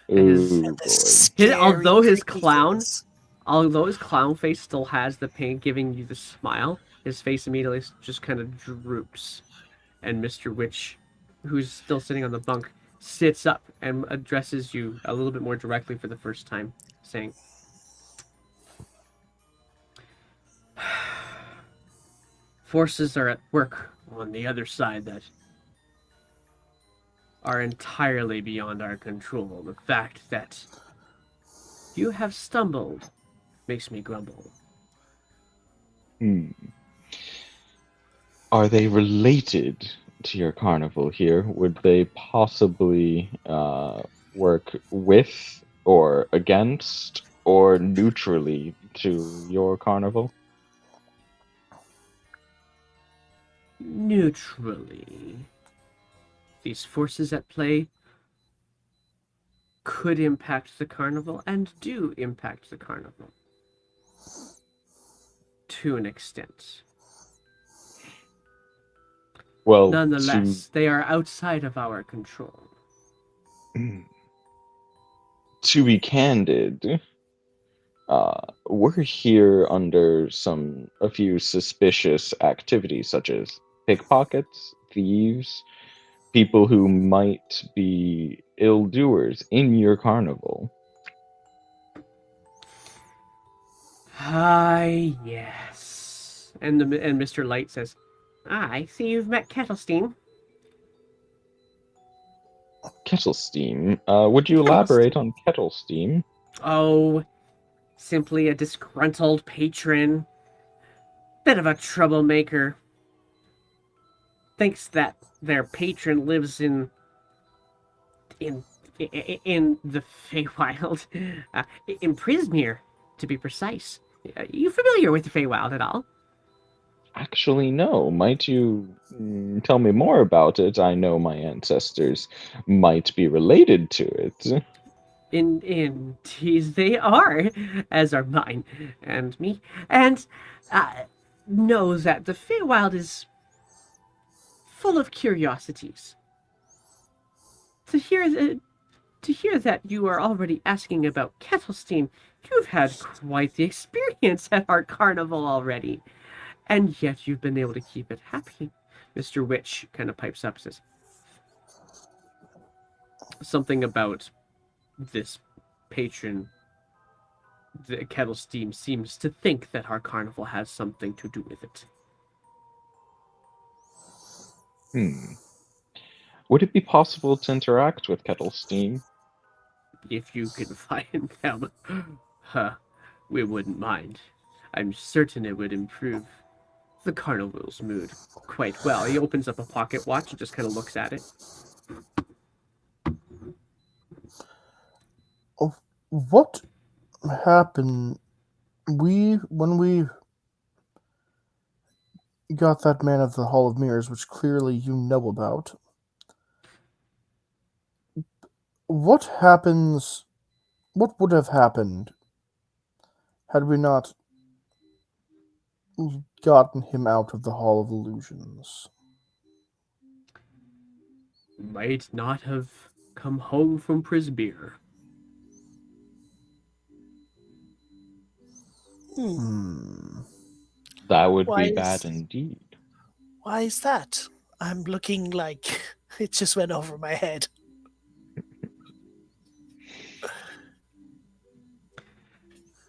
His- Ooh, And the boy. scary, although his creepy clown- things. Although his clown face still has the pain giving you the smile, his face immediately just kind of droops. And Mr. Witch, who's still sitting on the bunk, sits up and addresses you a little bit more directly for the first time, saying, forces are at work on the other side that are entirely beyond our control. The fact that you have stumbled makes me grumble. Are they related to your carnival here? Would they possibly work with or against or neutrally to your carnival? Neutrally. These forces at play could impact the carnival and do impact the carnival. To an extent. Well, Nonetheless, they are outside of our control. to be candid, we're here under a few suspicious activities, such as pickpockets, thieves, people who might be ill-doers in your carnival. Ah, yes. And Mr. Light says, I see you've met Kettlestein. Kettle steam. Would you elaborate on kettle steam? Oh, simply a disgruntled patron. Bit of a troublemaker. Thinks that their patron lives in the Feywild. In Prismere, to be precise. You familiar with the Feywild at all? Actually, no. Might you tell me more about it? I know my ancestors might be related to it. Indeed, they are, as are mine and me. And know that the Feywild is full of curiosities. To hear that you are already asking about Kettlestein, you've had quite the experience at our carnival already. And yet you've been able to keep it happy. Mr. Witch kind of pipes up and says something about this patron. The Kettlestein seems to think that our carnival has something to do with it. Would it be possible to interact with kettle steam? If you can find them, we wouldn't mind. I'm certain it would improve the carnival's mood quite well. He opens up a pocket watch and just kind of looks at it. Oh, what happened? When we got that man of the Hall of Mirrors, which clearly you know about. What happens? What would have happened had we not gotten him out of the Hall of Illusions? Might not have come home from Prismere. That would Why be bad is- indeed. Why is that? I'm looking like it just went over my head.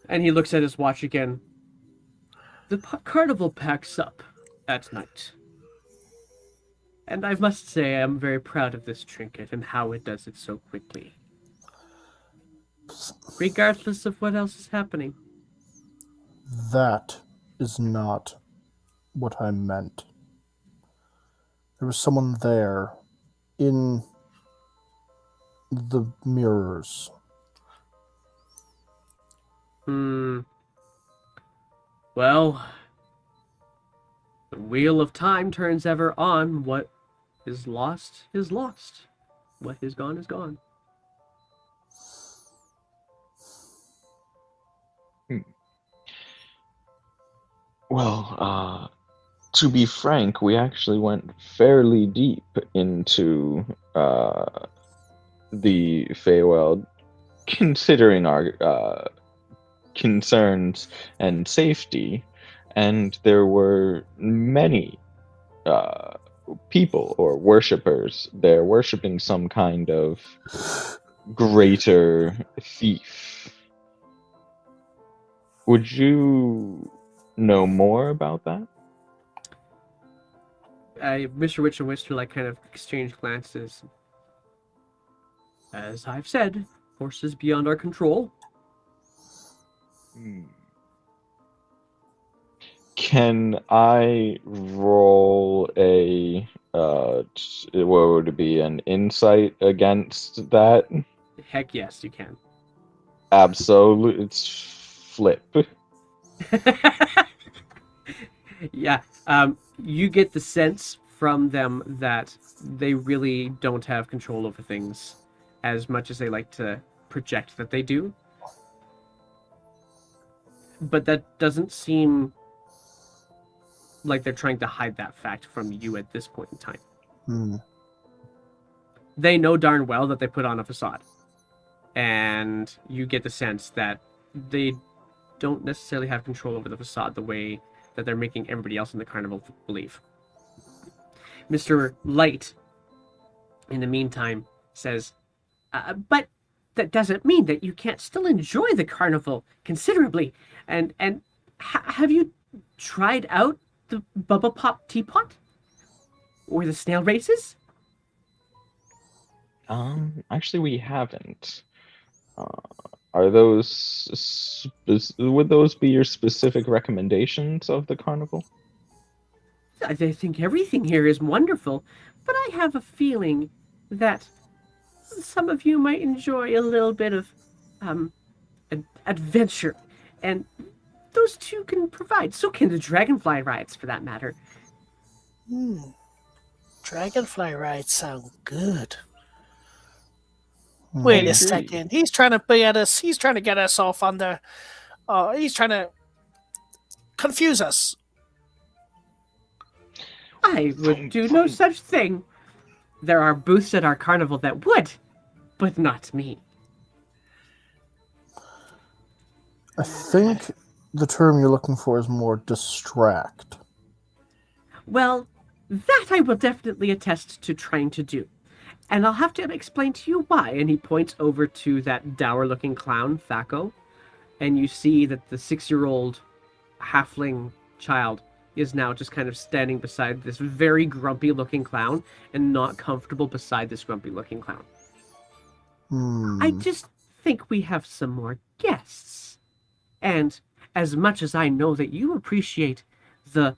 And he looks at his watch again. The carnival packs up at night. And I must say I'm very proud of this trinket and how it does it so quickly. Regardless of what else is happening. That is not what I meant. There was someone there in the mirrors. Well, the wheel of time turns ever on. What is lost is lost. What is gone is gone. Well, to be frank, we actually went fairly deep into the Feywild, considering our concerns and safety, and there were many people or worshippers there worshipping some kind of greater thief. Would you know more about that? Mr. Witch and Wister kind of exchange glances. As I've said, forces beyond our control. Can I roll a what would it be, an insight against that? Heck yes, you can. Absolute, it's flip. Yeah, you get the sense from them that they really don't have control over things as much as they like to project that they do. But that doesn't seem like they're trying to hide that fact from you at this point in time. They know darn well that they put on a facade. And you get the sense that they don't necessarily have control over the facade the way that they're making everybody else in the carnival believe. Mr. Light, in the meantime, says, but that doesn't mean that you can't still enjoy the carnival considerably. And have you tried out the bubble pop teapot? Or the snail races? Actually, we haven't. Are those would those be your specific recommendations of the carnival? I think everything here is wonderful, but I have a feeling that some of you might enjoy a little bit of adventure, and those two can provide. So can the dragonfly rides, for that matter. Dragonfly rides sound good. Hmm. Wait I a agree. second. He's trying to play at us. He's trying to get us off on the. He's trying to confuse us. I would do no such thing. There are booths at our carnival that would, but not me. I think the term you're looking for is more distract. Well, that I will definitely attest to trying to do. And I'll have to explain to you why. And he points over to that dour-looking clown, Thaco, and you see that the 6-year-old halfling child is now just kind of standing beside this very grumpy-looking clown and not comfortable beside this grumpy-looking clown. I just think we have some more guests. And as much as I know that you appreciate the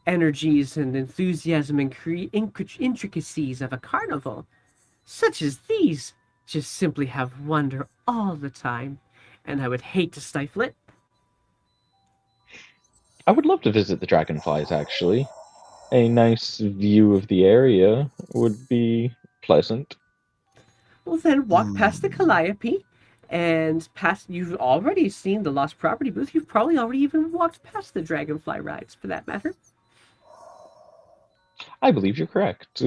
energies and enthusiasm and intricacies of a carnival, such as these just simply have wonder all the time, and I would hate to stifle it. I would love to visit the Dragonflies, actually. A nice view of the area would be pleasant. Well, then walk past the Calliope, and past. You've already seen the Lost Property booth. You've probably already even walked past the Dragonfly rides, for that matter. I believe you're correct.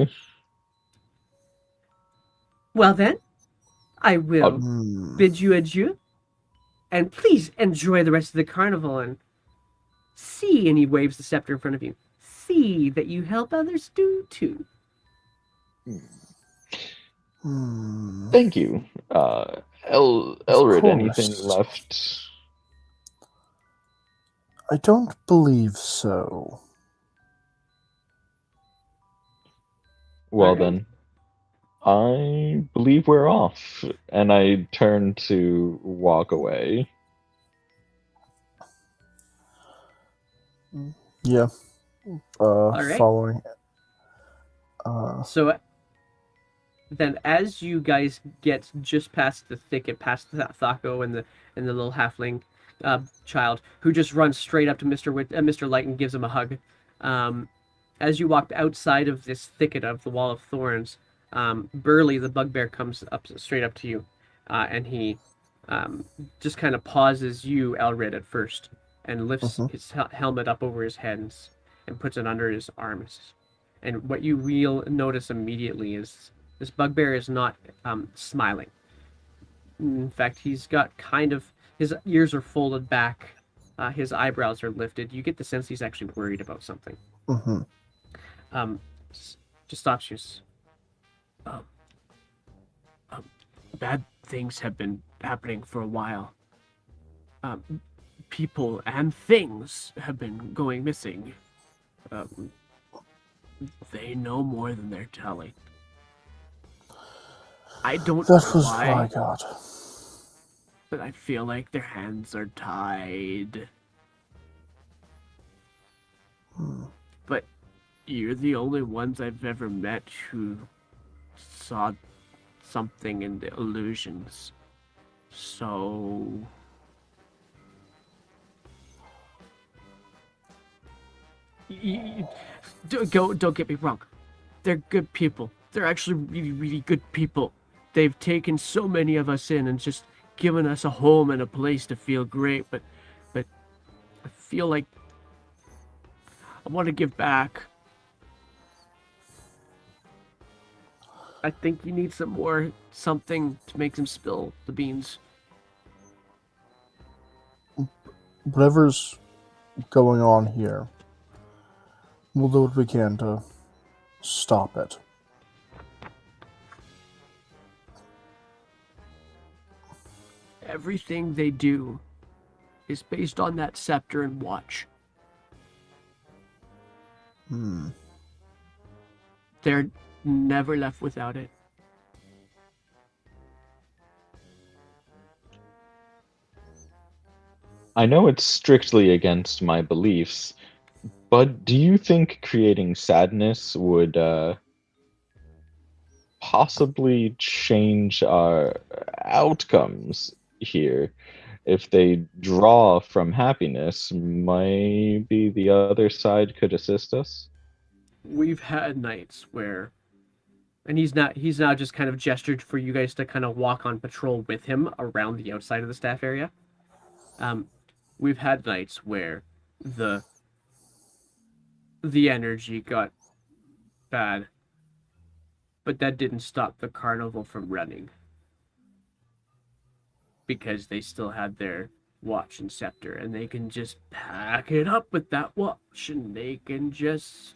Well then, I will bid you adieu, and please enjoy the rest of the carnival and see, and he waves the scepter in front of you, see that you help others do too. Thank you. Elrid, anything left? I don't believe so. Well Alright. then, I believe we're off. And I turn to walk away. Yeah. right. Following. So then, as you guys get just past the thicket, past the Thaco and the little halfling child, who just runs straight up to Mr. Light and gives him a hug. As you walk outside of this thicket of the Wall of Thorns, Burley the bugbear comes up straight up to you, and he just kind of pauses you, Elrid, at first, and lifts his helmet up over his head and puts it under his arms. And what you will notice immediately is this bugbear is not smiling. In fact, he's got kind of, his ears are folded back, his eyebrows are lifted. You get the sense he's actually worried about something. Just stops you. Bad things have been happening for a while. People and things have been going missing. They know more than they're telling. I don't know That was why, what I got. but I feel like their hands are tied. But you're the only ones I've ever met who saw something in the illusions. So... Don't get me wrong. They're good people. They're actually really, really good people. They've taken so many of us in and just given us a home and a place to feel great, but I feel like I want to give back. I think you need something to make them spill the beans. Whatever's going on here, we'll do what we can to stop it. Everything they do is based on that scepter and watch. They're never left without it. I know it's strictly against my beliefs, but do you think creating sadness would possibly change our outcomes here? If they draw from happiness, maybe the other side could assist us? We've had nights where, and he's now just kind of gestured for you guys to kind of walk on patrol with him around the outside of the staff area. We've had nights where the energy got bad, but that didn't stop the carnival from running because they still had their watch and scepter, and they can just pack it up with that watch, and they can just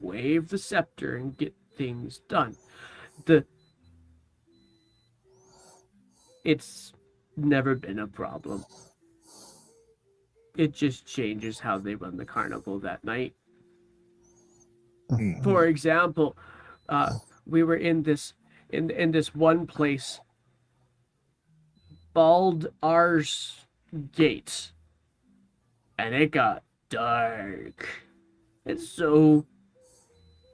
wave the scepter and get things done. It's never been a problem. It just changes how they run the carnival that night. For example, we were in this one place, Bald Ars Gate, and it got dark, and so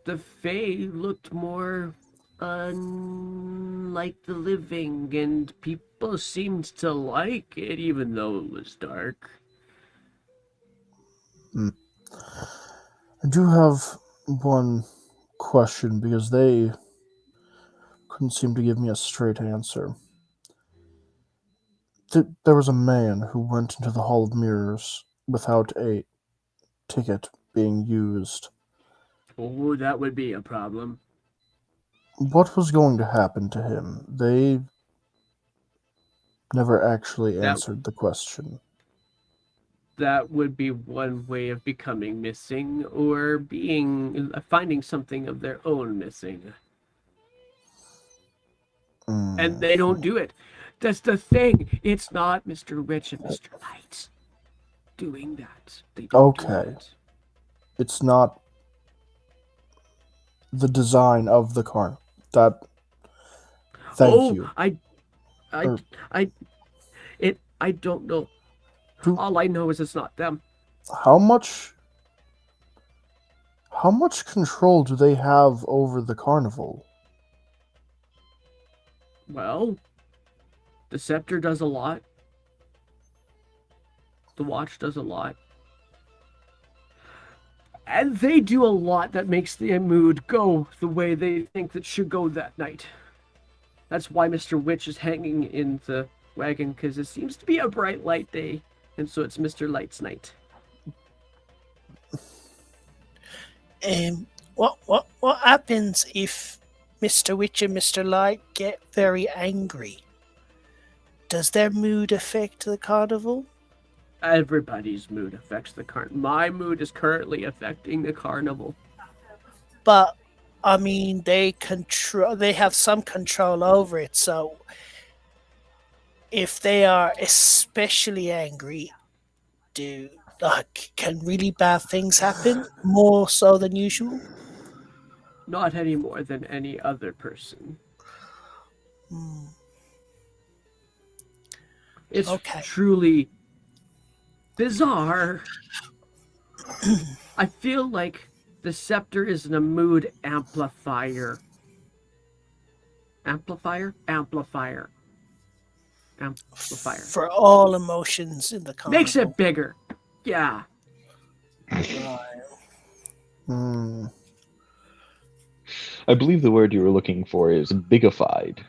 the Fae looked more unlike the living, and people seemed to like it even though it was dark. I do have one question because they couldn't seem to give me a straight answer. There was a man who went into the Hall of Mirrors without a ticket being used. Oh, that would be a problem. What was going to happen to him? They never actually answered the question. That would be one way of becoming missing, or finding something of their own missing. And they don't do it. That's the thing. It's not Mr. Witch and Mr. Light doing that. They don't do it. It's not the design of the carnival. Thank you. I don't know. All I know is it's not them. How much control do they have over the carnival? Well, the scepter does a lot. The watch does a lot. And they do a lot that makes the mood go the way they think it should go that night. That's why Mr. Witch is hanging in the wagon, because it seems to be a bright light day, and so it's Mr. Light's night. What happens if Mr. Witch and Mr. Light get very angry? Does their mood affect the carnival? Everybody's mood affects the carnival. My mood is currently affecting the carnival. But I mean, they have some control over it. So if they are especially angry, can really bad things happen? More so than usual? Not any more than any other person. It's truly bizarre. I feel like the scepter is a mood amplifier. Amplifier? Amplifier. For all emotions in the carnival. Makes it bigger. Yeah. I believe the word you were looking for is bigified.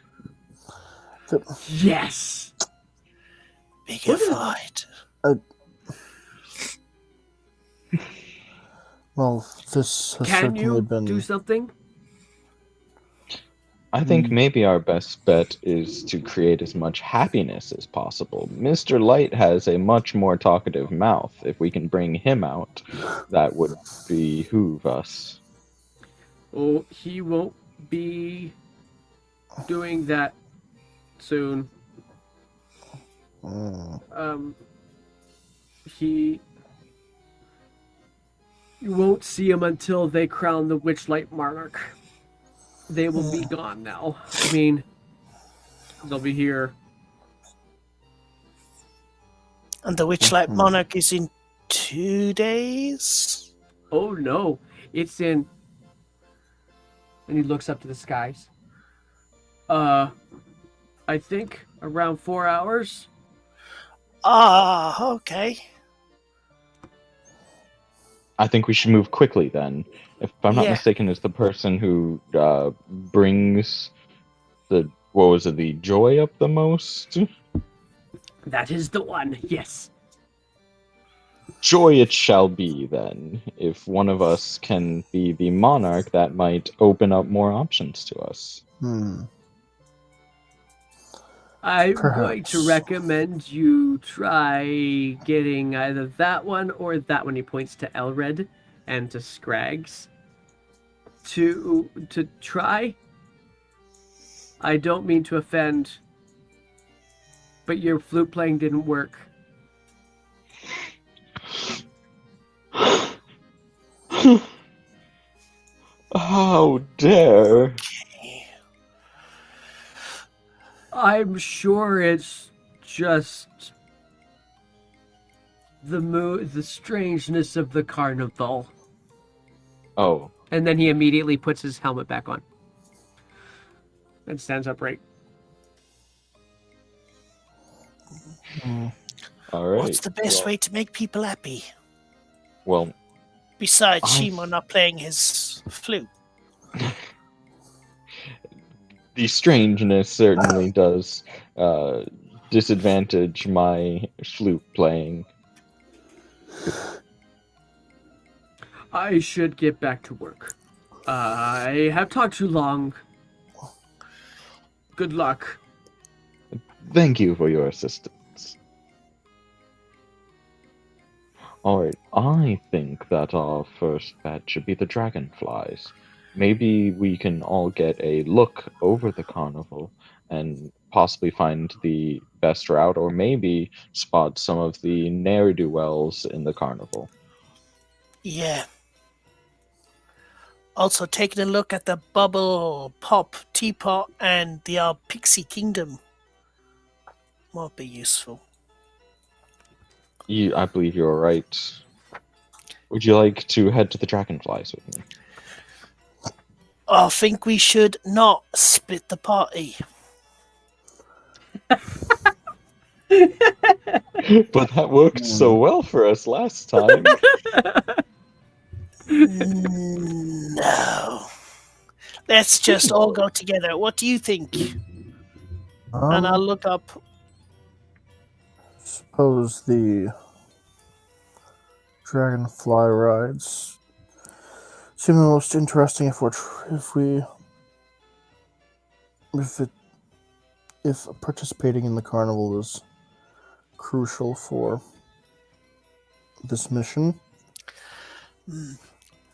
Yes. Bigified. Well, this has Can certainly you been... do something? I think maybe our best bet is to create as much happiness as possible. Mr. Light has a much more talkative mouth. If we can bring him out, that would behoove us. Oh, he won't be doing that soon. You won't see them until they crown the Witchlight Monarch. They will be gone now. I mean, they'll be here. And the Witchlight Monarch is in 2 days? Oh no, it's in. And he looks up to the skies. I think around 4 hours. Ah, okay. I think we should move quickly then. If I'm not Yeah. mistaken, it's the person who brings the the joy up the most. That is the one. Yes. Joy it shall be then. If one of us can be the monarch, that might open up more options to us. I'm going Perhaps. to recommend you try getting either that one or that one. He points to Elred and to Scrags. To try. I don't mean to offend, but your flute playing didn't work. How dare! I'm sure it's just the strangeness of the carnival. Oh, And then he immediately puts his helmet back on and stands upright. all right. What's the best way to make people happy? Well, Besides I- Shimo not playing his flute. the strangeness certainly does disadvantage my flute playing. I should get back to work. I have talked too long. Good luck. Thank you for your assistance. Alright, I think that our first bet should be the Dragonflies. Maybe we can all get a look over the carnival and possibly find the best route, or maybe spot some of the ne'er-do-wells in the carnival. Yeah. Also, taking a look at the Bubble Pop Teapot and the Pixie Kingdom might be useful. I believe you're right. Would you like to head to the Dragonflies with me? I think we should not split the party. But that worked so well for us last time. No. Let's just all go together. What do you think? And I'll look up. Suppose the Dragonfly rides seem the most interesting if participating in the carnival is crucial for this mission.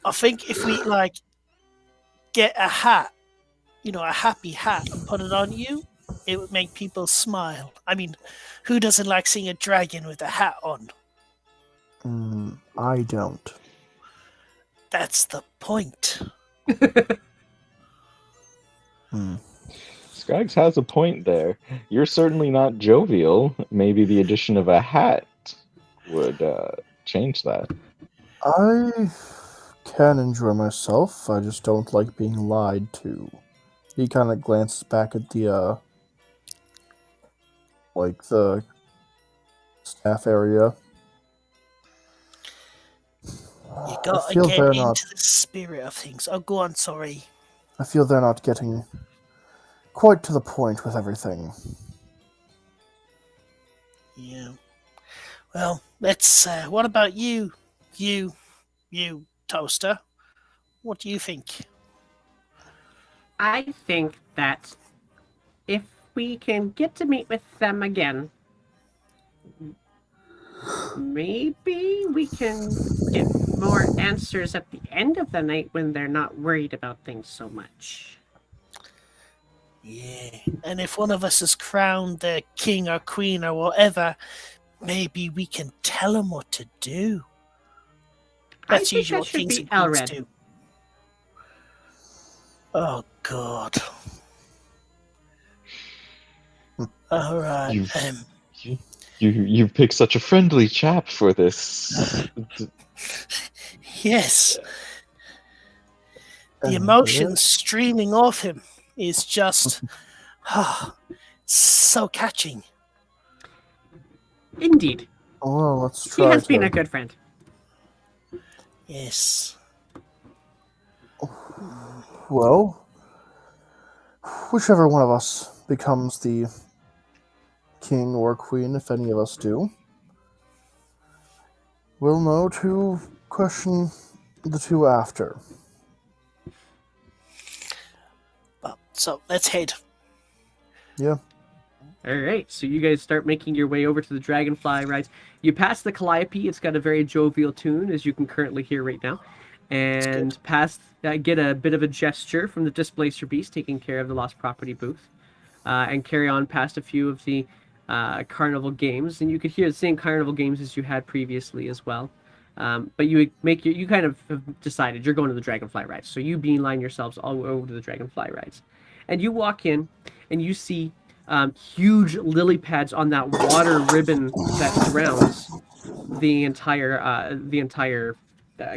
I think if we get a hat, a happy hat, and put it on you, it would make people smile. I mean, who doesn't like seeing a dragon with a hat on? I don't. That's the point. Scraggs has a point there. You're certainly not jovial. Maybe the addition of a hat would change that. I can enjoy myself. I just don't like being lied to. He kind of glances back at the the staff area. You gotta feel get they're into not- the spirit of things. Oh, go on, sorry. I feel they're not getting quite to the point with everything. Yeah. Well, let's. What about you? You, Toaster? What do you think? I think that if we can get to meet with them again, maybe we can get more answers at the end of the night when they're not worried about things so much. Yeah. And if one of us is crowned the king or queen or whatever, maybe we can tell them what to do. I That's think usually that what should kings be and queens Elred. do. Oh God. All right. You've you, you've picked such a friendly chap for this. Yes, the And emotion streaming off him is just so catching. Indeed. well, let's He try has been to. a good friend. Yes. Well, whichever one of us becomes the king or queen, if any of us do, we'll know to question the two after. Well, so let's head. Yeah. All right, so you guys start making your way over to the Dragonfly rides. You pass the Calliope. It's got a very jovial tune, as you can currently hear right now. And past, get a bit of a gesture from the Displacer Beast taking care of the Lost Property booth. And carry on past a few of the carnival games. And you could hear the same carnival games as you had previously as well. But you kind of have decided you're going to the Dragonfly rides. So you beeline yourselves all over to the Dragonfly rides. And you walk in and you see huge lily pads on that water ribbon that surrounds the entire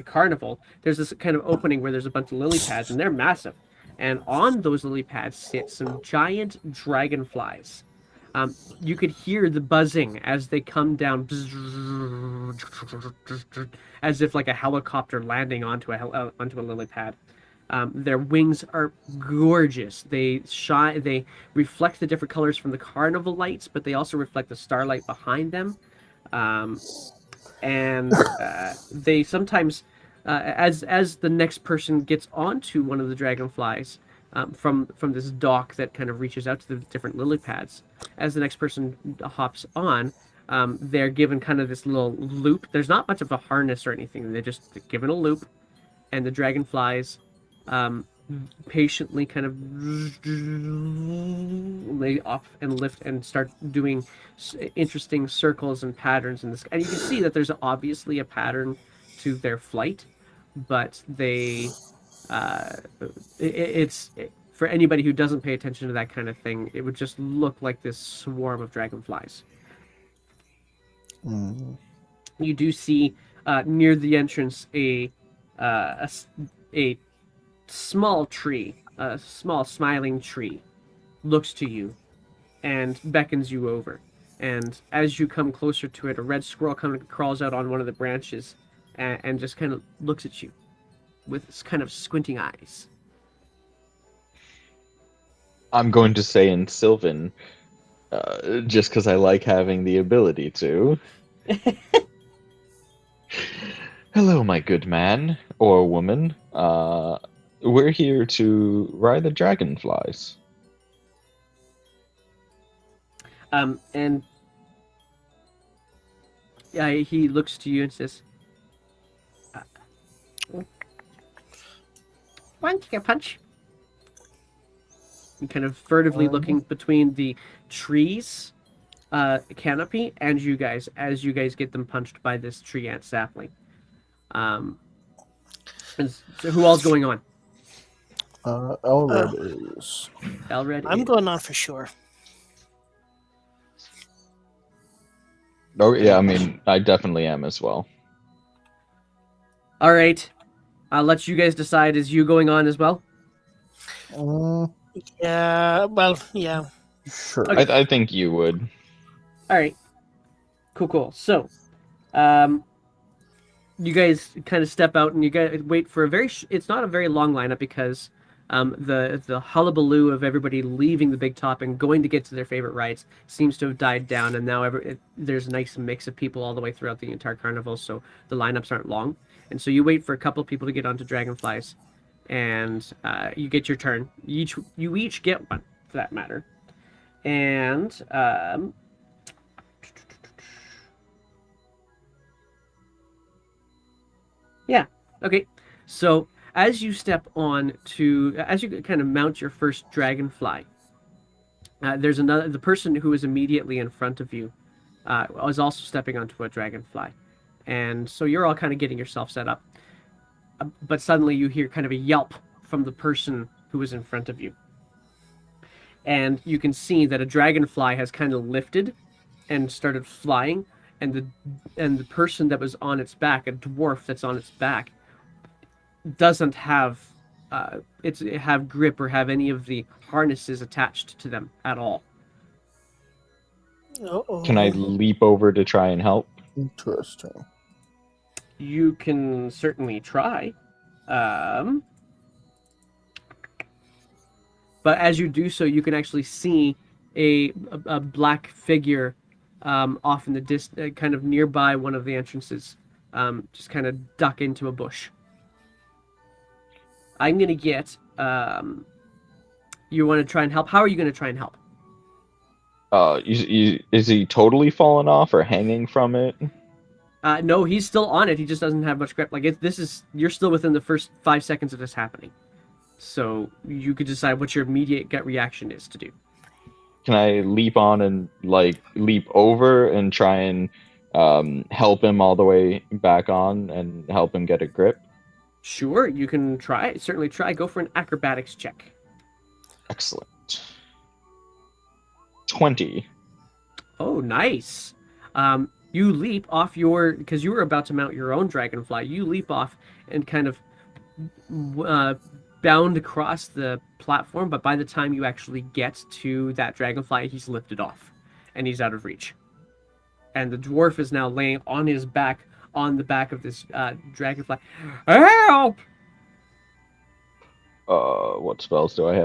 carnival. There's this kind of opening where there's a bunch of lily pads, and they're massive. And on those lily pads sit some giant dragonflies. You could hear the buzzing as they come down, as if like a helicopter landing onto a lily pad. Their wings are gorgeous. They shine. They reflect the different colors from the carnival lights, but they also reflect the starlight behind them. And they sometimes, as the next person gets onto one of the dragonflies from this dock that kind of reaches out to the different lily pads, as the next person hops on, they're given kind of this little loop. There's not much of a harness or anything. They're just given a loop, and the dragonflies patiently kind of lay off and lift and start doing interesting circles and patterns in this. And you can see that there's obviously a pattern to their flight, but they for anybody who doesn't pay attention to that kind of thing, it would just look like this swarm of dragonflies. You do see near the entrance a small tree, a small smiling tree, looks to you and beckons you over. And as you come closer to it, a red squirrel kind of crawls out on one of the branches and just kind of looks at you with kind of squinting eyes. I'm going to say in Sylvan, just because I like having the ability to. Hello, my good man or woman. We're here to ride the dragonflies. And he looks to you and says, "Want to get a punch?" And kind of furtively looking between the trees canopy and you guys as you guys get them punched by this tree ant sapling. And so who all's going on? Elred is. Elred I'm is. going on for sure. Oh yeah, I mean, I definitely am as well. All right. I'll let you guys decide. Is you going on as well? Yeah, well, yeah. Sure. Okay. I think you would. All right. Cool. So, you guys kind of step out and you guys wait for a very. It's not a very long lineup because the hullabaloo of everybody leaving the big top and going to get to their favorite rides seems to have died down, and now there's a nice mix of people all the way throughout the entire carnival, so the lineups aren't long. And so you wait for a couple of people to get onto Dragonflies, and you get your turn. You each get one, for that matter. And yeah, okay. So as you as you kind of mount your first Dragonfly, there's the person who is immediately in front of you is also stepping onto a Dragonfly. And so you're all kind of getting yourself set up. But suddenly you hear kind of a yelp from the person who was in front of you. And you can see that a dragonfly has kind of lifted and started flying, and the person that was on its back, a dwarf that's on its back, doesn't have have grip or have any of the harnesses attached to them at all. Uh-oh. Can I leap over to try and help? Interesting. You can certainly try. But as you do so, you can actually see a black figure off in the kind of nearby one of the entrances, just kind of duck into a bush. I'm going to get... you want to try and help? How are you going to try and help? Is he totally fallen off or hanging from it? No, he's still on it. He just doesn't have much grip. Like you're still within the first 5 seconds of this happening. So you could decide what your immediate gut reaction is to do. Can I leap on and leap over and try and help him all the way back on and help him get a grip? Sure, you can try. Certainly try. Go for an acrobatics check. Excellent. 20. Oh, nice. You leap off because you were about to mount your own dragonfly. You leap off and kind of bound across the platform, but by the time you actually get to that dragonfly, he's lifted off and he's out of reach. And the dwarf is now laying on his back on the back of this dragonfly. Help! What spells do I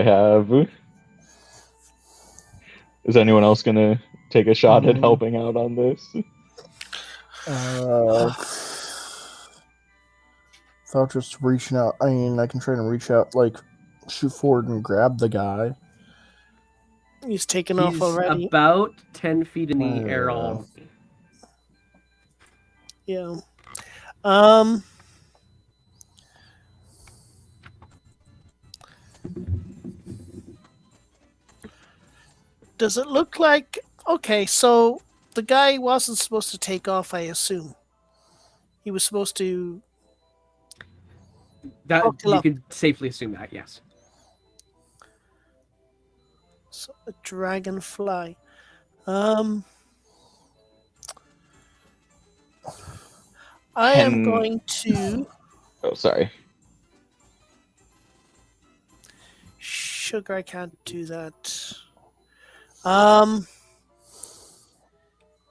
have? Is anyone else gonna take a shot at helping out on this? Without just reaching out, I mean, I can try and reach out, shoot forward and grab the guy. He's taken off already. About 10 feet in the air already. Yeah. Does it look like... Okay, so the guy wasn't supposed to take off, I assume. He was supposed to... You could safely assume that, yes. So, a dragonfly. I am going to... Oh, sorry. Sugar, I can't do that.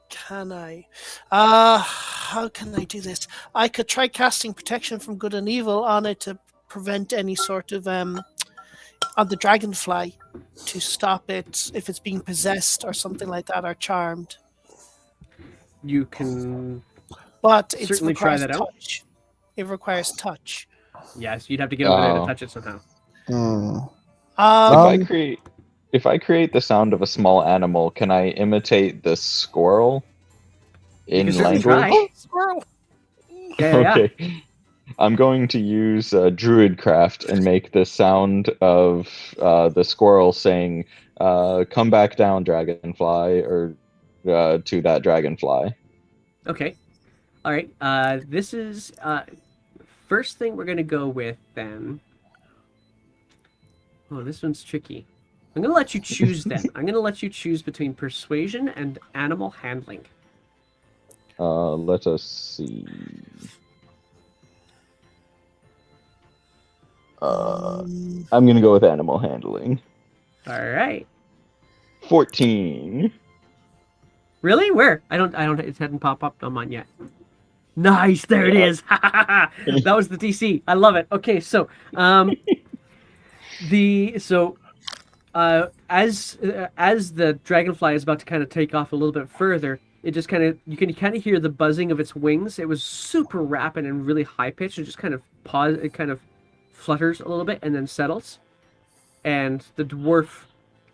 Can I? How can I do this? I could try casting protection from good and evil on it to prevent any sort of on the dragonfly, to stop it if it's being possessed or something like that, or charmed. You can, but it certainly requires try that touch. It requires touch. Yes, you'd have to get over there to touch it somehow. If I create the sound of a small animal, can I imitate the squirrel in language? Try. Squirrel. Yeah. Okay. I'm going to use Druid craft and make the sound of the squirrel saying, "Come back down, dragonfly," or to that dragonfly. Okay. All right. This is first thing we're gonna go with then. Oh, this one's tricky. I'm going to let you choose then. I'm going to let you choose between persuasion and animal handling. Let us see. I'm going to go with animal handling. All right. 14. Really? Where? I don't, it hadn't popped up on mine yet. Nice. There it is. That was the DC. I love it. Okay. So, as the dragonfly is about to kind of take off a little bit further, it just you can kind of hear the buzzing of its wings. It was super rapid and really high pitched. It just kind of it kind of flutters a little bit and then settles. And the dwarf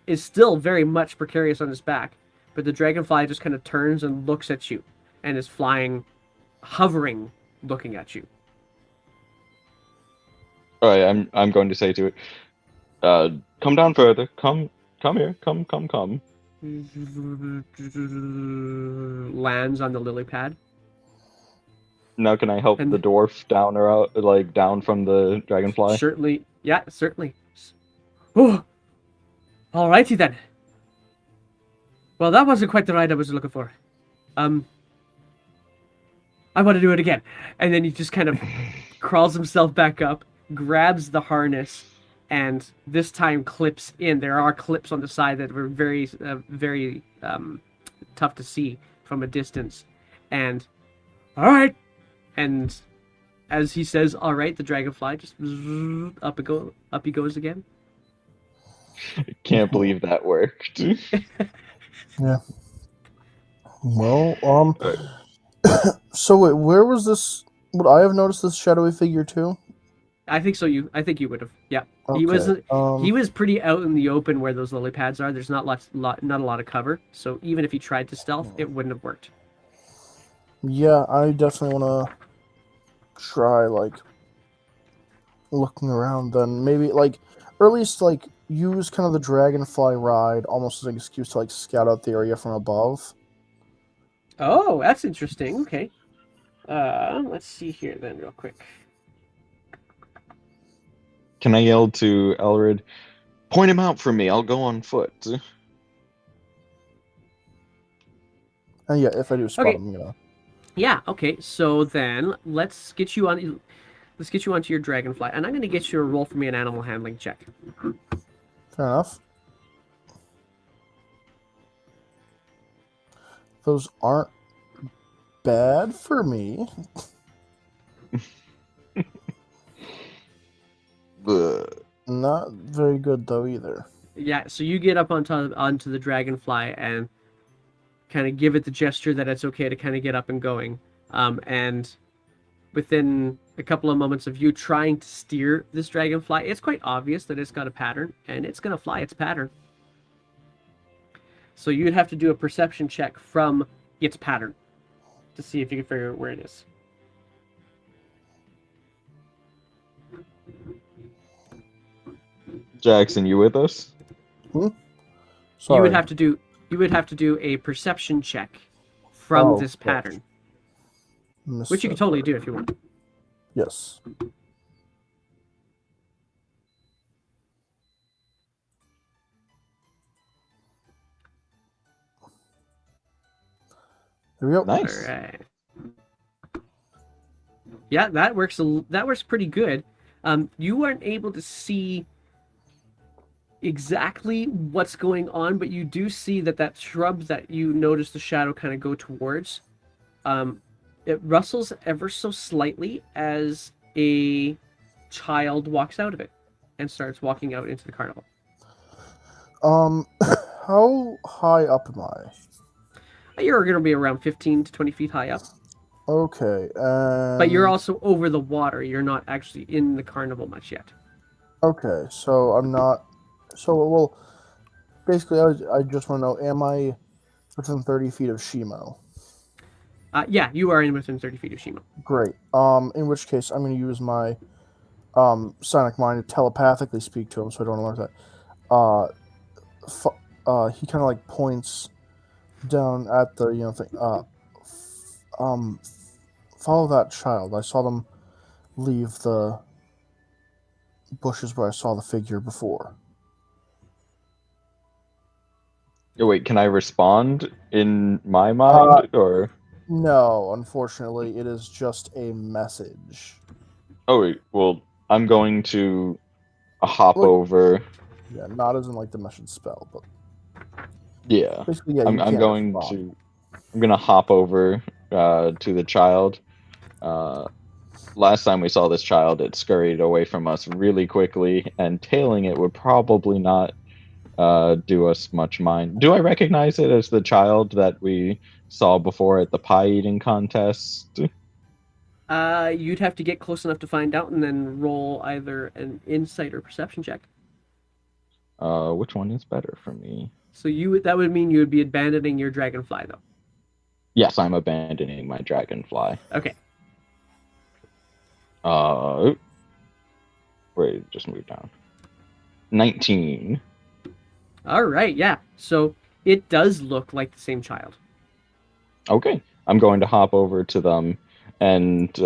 is still very much precarious on his back, but the dragonfly just kind of turns and looks at you and is hovering, looking at you. All right, I'm going to say to it, come down further. Come here. Come. Lands on the lily pad. Now, can I help And- the dwarf down or out, like down from the dragonfly? Certainly. Yeah, certainly. Oh, alrighty then. Well, that wasn't quite the ride I was looking for. I want to do it again. And then he just kind of crawls himself back up, grabs the harness, and this time clips in. There are clips on the side that were very, very tough to see from a distance. And, all right. And as he says, all right, the dragonfly just up he goes again. Can't believe that worked. Yeah. Well, so wait, where was this? Would I have noticed this shadowy figure too? I think so. I think you would have. Yeah. Okay. He wasn't. He was pretty out in the open where those lily pads are. There's not not a lot of cover. So even if he tried to stealth, it wouldn't have worked. Yeah, I definitely want to try like looking around. Then maybe like, or at least like use kind of the dragonfly ride almost as an excuse to like scout out the area from above. Oh, that's interesting. Okay. Let's see here then, real quick. Can I yell to Elrid, point him out for me, I'll go on foot. And yeah, if I do spot Okay. him, Yeah. Okay. So then let's get you on. Let's get you onto your dragonfly, and I'm going to get you a roll for me an animal handling check. Fair enough. Those aren't bad for me. Not very good though either. Yeah. So you get up onto the dragonfly and kind of give it the gesture that it's okay to kind of get up and going. And within a couple of moments of you trying to steer this dragonfly, it's quite obvious that it's got a pattern and it's going to fly its pattern. So you'd have to do a perception check from its pattern to see if you can figure out where it is. Jackson, you with us? Sorry. You would have to do a perception check from this pattern, which you can totally do if you want. Yes. There we go. Nice. All right. Yeah, that works. That works pretty good. You weren't able to see exactly what's going on, but you do see that shrub that you noticed the shadow kind of go towards. It rustles ever so slightly as a child walks out of it and starts walking out into the carnival. How high up am I? You're going to be around 15 to 20 feet high up. Okay. But you're also over the water. You're not actually in the carnival much yet. Okay, so I'm not. So, well, basically, I just want to know, am I within 30 feet of Shimo? Yeah, you are within 30 feet of Shimo. Great. In which case, I'm going to use my sonic mind to telepathically speak to him, so I don't learn that. He kind of like points down at the thing. Follow that child. I saw them leave the bushes where I saw the figure before. Oh, wait, can I respond in my mind, or? No, unfortunately, it is just a message. Oh, wait, well, I'm going to hop over. Yeah, not as in like the message spell, but Yeah, basically, yeah. I'm going to hop over to the child. Last time we saw this child, it scurried away from us really quickly, and tailing it would probably not do us much mind. Do I recognize it as the child that we saw before at the pie eating contest? You'd have to get close enough to find out and then roll either an insight or perception check. Which one is better for me? So that would mean you would be abandoning your dragonfly, though. Yes, I'm abandoning my dragonfly. Okay. Wait, just move down. 19. All right, yeah. So it does look like the same child. Okay, I'm going to hop over to them and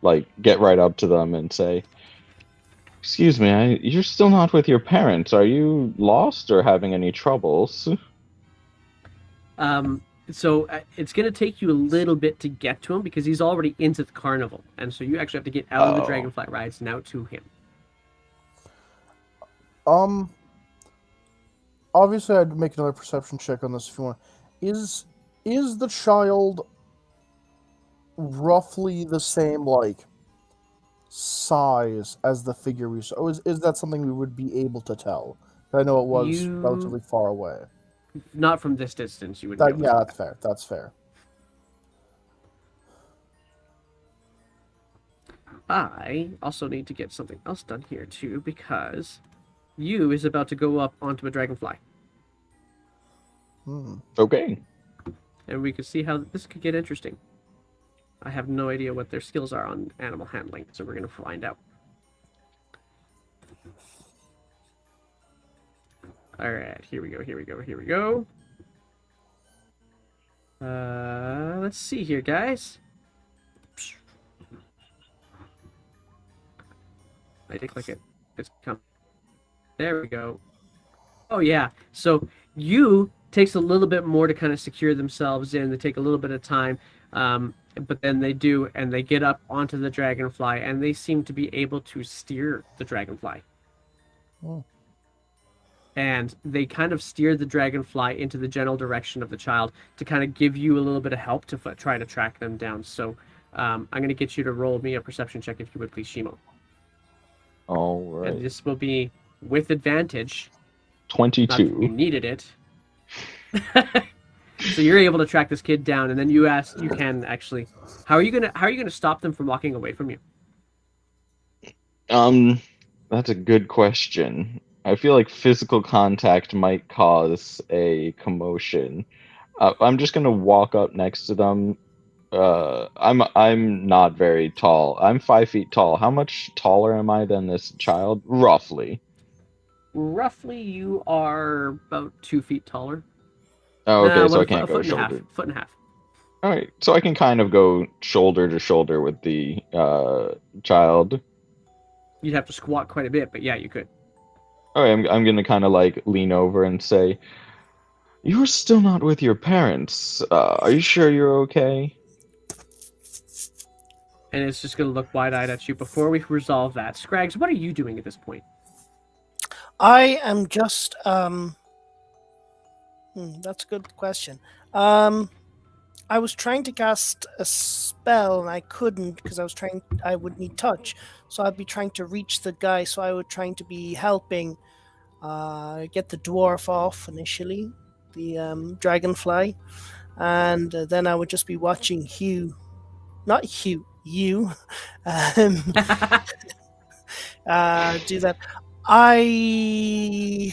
like get right up to them and say, "Excuse me, you're still not with your parents. Are you lost or having any troubles?" So it's going to take you a little bit to get to him because he's already into the carnival, and so you actually have to get out of the Oh. Dragonfly rides and out to him. Obviously, I'd make another perception check on this if you want. Is the child roughly the same, like, size as the figure we saw? Is that something we would be able to tell? I know it was relatively far away. Not from this distance, you wouldn't. Yeah, that's fair. That's fair. I also need to get something else done here too, because you is about to go up onto a dragonfly, Okay. and we could see how this could get interesting. I have no idea what their skills are on animal handling, so we're going to find out. All right, here we go. Let's see here, guys. I did click it. It's come. There we go. Oh yeah. So you takes a little bit more to kind of secure themselves in. They take a little bit of time, but then they do, and they get up onto the dragonfly, and they seem to be able to steer the dragonfly. Oh. And they kind of steer the dragonfly into the general direction of the child to kind of give you a little bit of help to try to track them down. So I'm going to get you to roll me a perception check, if you would, please, Shimo. All right. And this will be with advantage. 22. Not that you needed it. So you're able to track this kid down, and then you can actually. How are you gonna stop them from walking away from you? That's a good question. I feel like physical contact might cause a commotion. I'm just gonna walk up next to them. I'm not very tall. I'm 5 feet tall. How much taller am I than this child? Roughly. Roughly, you are about 2 feet taller. Oh, okay, so I can't go foot and a half. shoulder. Foot and a half. All right, so I can kind of go shoulder to shoulder with the child. You'd have to squat quite a bit, but yeah, you could. All right, I'm gonna kind of like lean over and say, "You're still not with your parents. Are you sure you're okay?" And it's just going to look wide-eyed at you. Before we resolve that, Scrags, what are you doing at this point? I am just that's a good question. I was trying to cast a spell and I couldn't because I would need touch. So I'd be trying to reach the guy, so I would trying to be helping get the dwarf off initially, the dragonfly, and then I would just be watching you do that. I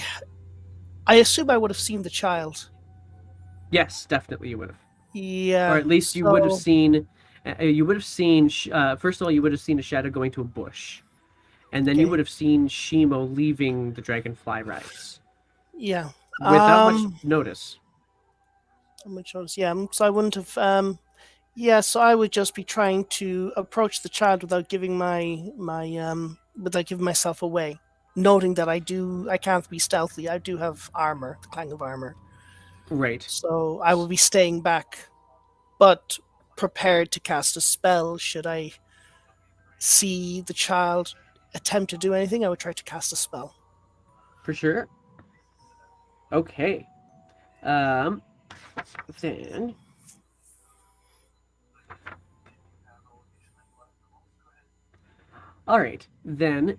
assume I would have seen the child. Yes, definitely you would have. Yeah. Or at least you would have seen. First of all, you would have seen a shadow going to a bush, and then you would have seen Shimo leaving the dragonfly rides. Yeah. Without much notice. Yeah. So I wouldn't have. Yeah. So I would just be trying to approach the child without giving without giving myself away, noting that I can't be stealthy. I do have armor, the clang of armor. Right. So I will be staying back, but prepared to cast a spell should I see the child attempt to do anything. I would try to cast a spell. For sure. Okay. Then. All right. Then,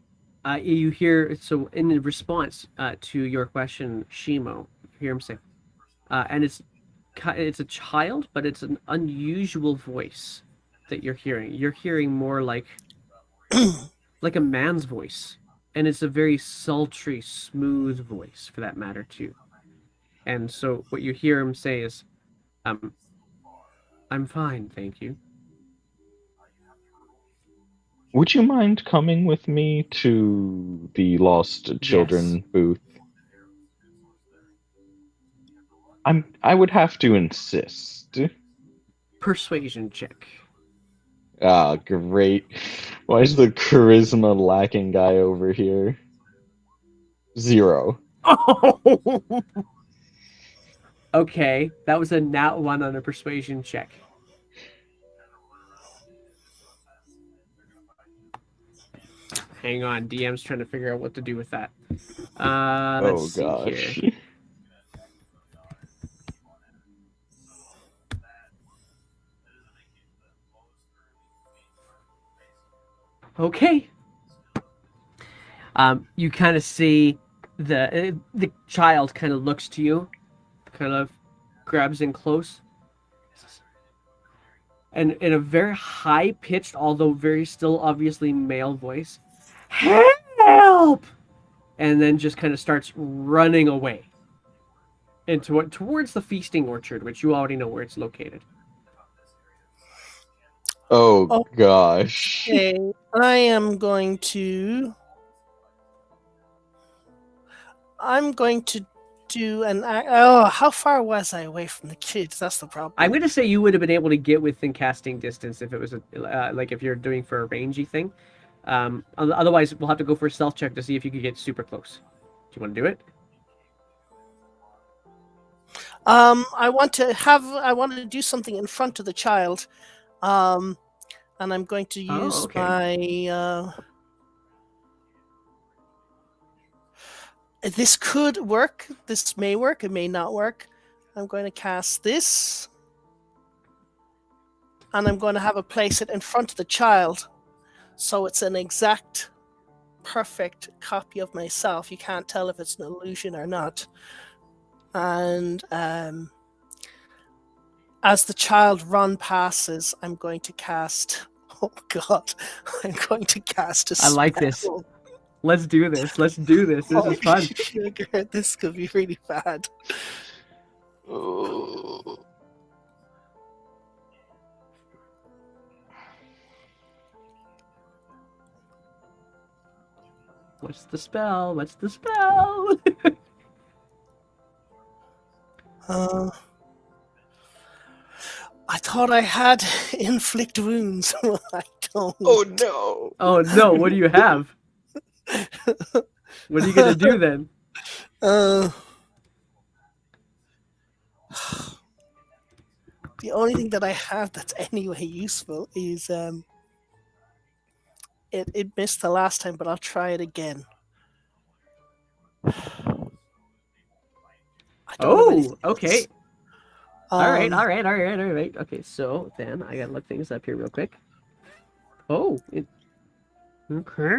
you hear. So, in response to your question, Shimo, you hear him say, and it's a child, but it's an unusual voice that you're hearing. You're hearing more like like a man's voice, and it's a very sultry, smooth voice, for that matter, too. And so what you hear him say is, "I'm fine, thank you." Would you mind coming with me to the Lost Children booth? I would have to insist. Persuasion check. Ah, great. Why is the charisma lacking guy over here? 0. Oh! Okay, that was a nat 1 on a persuasion check. Hang on, DM's trying to figure out what to do with that. Let's Oh see here. gosh. Okay. You kind of see the child kind of looks to you, kind of grabs in close, and in a very high pitched, although very still obviously male voice, "Help!" And then just kind of starts running away into towards the feasting orchard, which you already know where it's located. Oh Oh. gosh. Okay, I am going to. I'm going to do an. Oh, how far was I away from the kids? That's the problem. I'm going to say you would have been able to get within casting distance if it was like if you're doing for a rangey thing. Otherwise, we'll have to go for a stealth check to see if you could get super close. Do you want to do it? I want to do something in front of the child, and I'm going to use my. This could work. This may work. It may not work. I'm going to cast this, and I'm going to have it place it in front of the child, so it's an exact, perfect copy of myself. You can't tell if it's an illusion or not. And as the child run passes, I'm going to cast. Oh God! I'm going to cast a spell. I like this. Let's do this. Let's do this. This is fun. Sugar, this could be really bad. What's the spell? What's the spell? I thought I had inflict wounds. I don't. Oh no. Oh no! What do you have? What are you gonna do then? The only thing that I have that's anyway useful is it missed the last time, but I'll try it again. Oh, okay. All right. Okay, so then I gotta look things up here real quick. Oh, okay.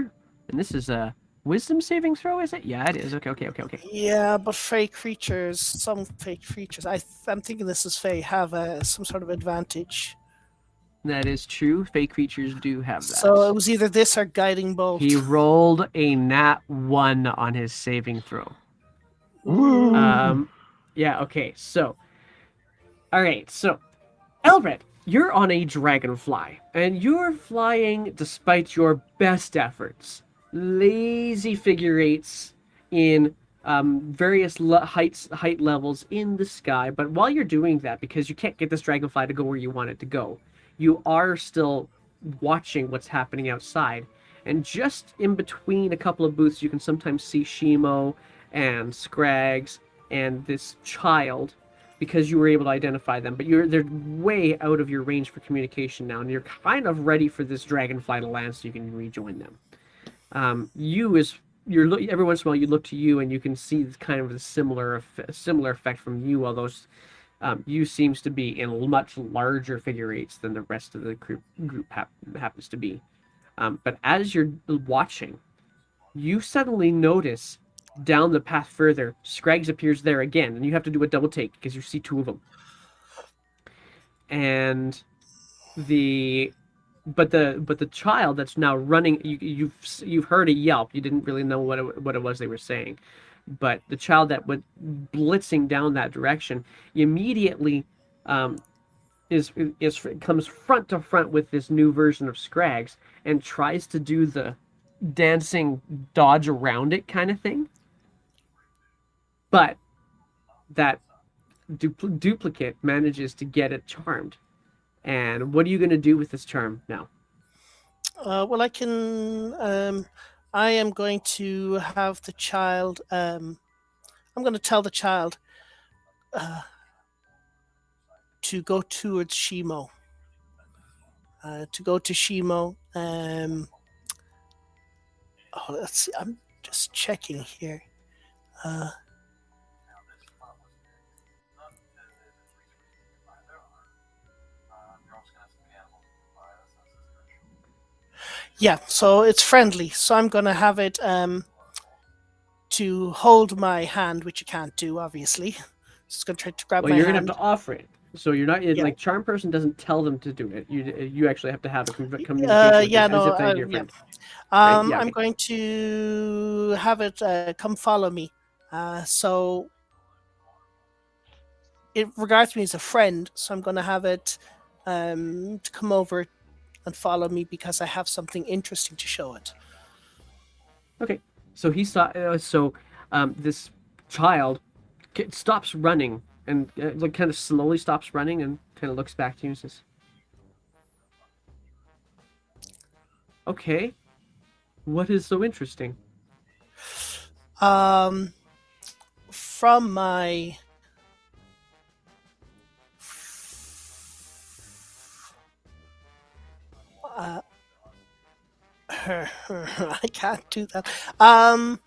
And this is a wisdom saving throw, is it? Yeah, it is. Okay. Yeah, but fey creatures, some fey creatures, I'm thinking this is fey, have some sort of advantage. That is true. Fey creatures do have that. So it was either this or guiding bolt. He rolled a nat 1 on his saving throw. Woo. Yeah, okay, so. Alright, so. Elred, you're on a dragonfly, and you're flying despite your best efforts. Lazy figure eights in various height levels in the sky, but while you're doing that, because you can't get this dragonfly to go where you want it to go, you are still watching what's happening outside. And just in between a couple of booths, you can sometimes see Shimo and Scrags and this child, because you were able to identify them. But they're way out of your range for communication now, and you're kind of ready for this dragonfly to land so you can rejoin them. Every once in a while you look to you and you can see kind of a similar effect from you, although you seems to be in much larger figure eights than the rest of the group happens to be. But as you're watching, you suddenly notice down the path further, Scrags appears there again, and you have to do a double take because you see 2 of them. And the child that's now running, you've heard a yelp. You didn't really know what it was they were saying, but the child that went blitzing down that direction immediately comes front to front with this new version of Scrags and tries to do the dancing dodge around it kind of thing. But that duplicate manages to get it charmed And what are you going to do with this charm now? Well, I can. I am going to have the child. I'm going to tell the child to go towards Shimo. To go to Shimo. Let's see. I'm just checking here. Yeah, so it's friendly. So I'm going to have it to hold my hand, which you can't do, obviously. So it's going to try to grab Well, my you're hand. going to have to offer it. So you're not Yeah. like charm person doesn't tell them to do it. You actually have to have a communication with them as if they're your friend. Right? Yeah, I'm okay. going to have it come follow me. So it regards me as a friend. So I'm going to have it to come over and follow me because I have something interesting to show it. Okay. So he saw. This child stops running and like kind of slowly stops running and kind of looks back to you and says, "Okay, what is so interesting?" From my I can't do that. I'm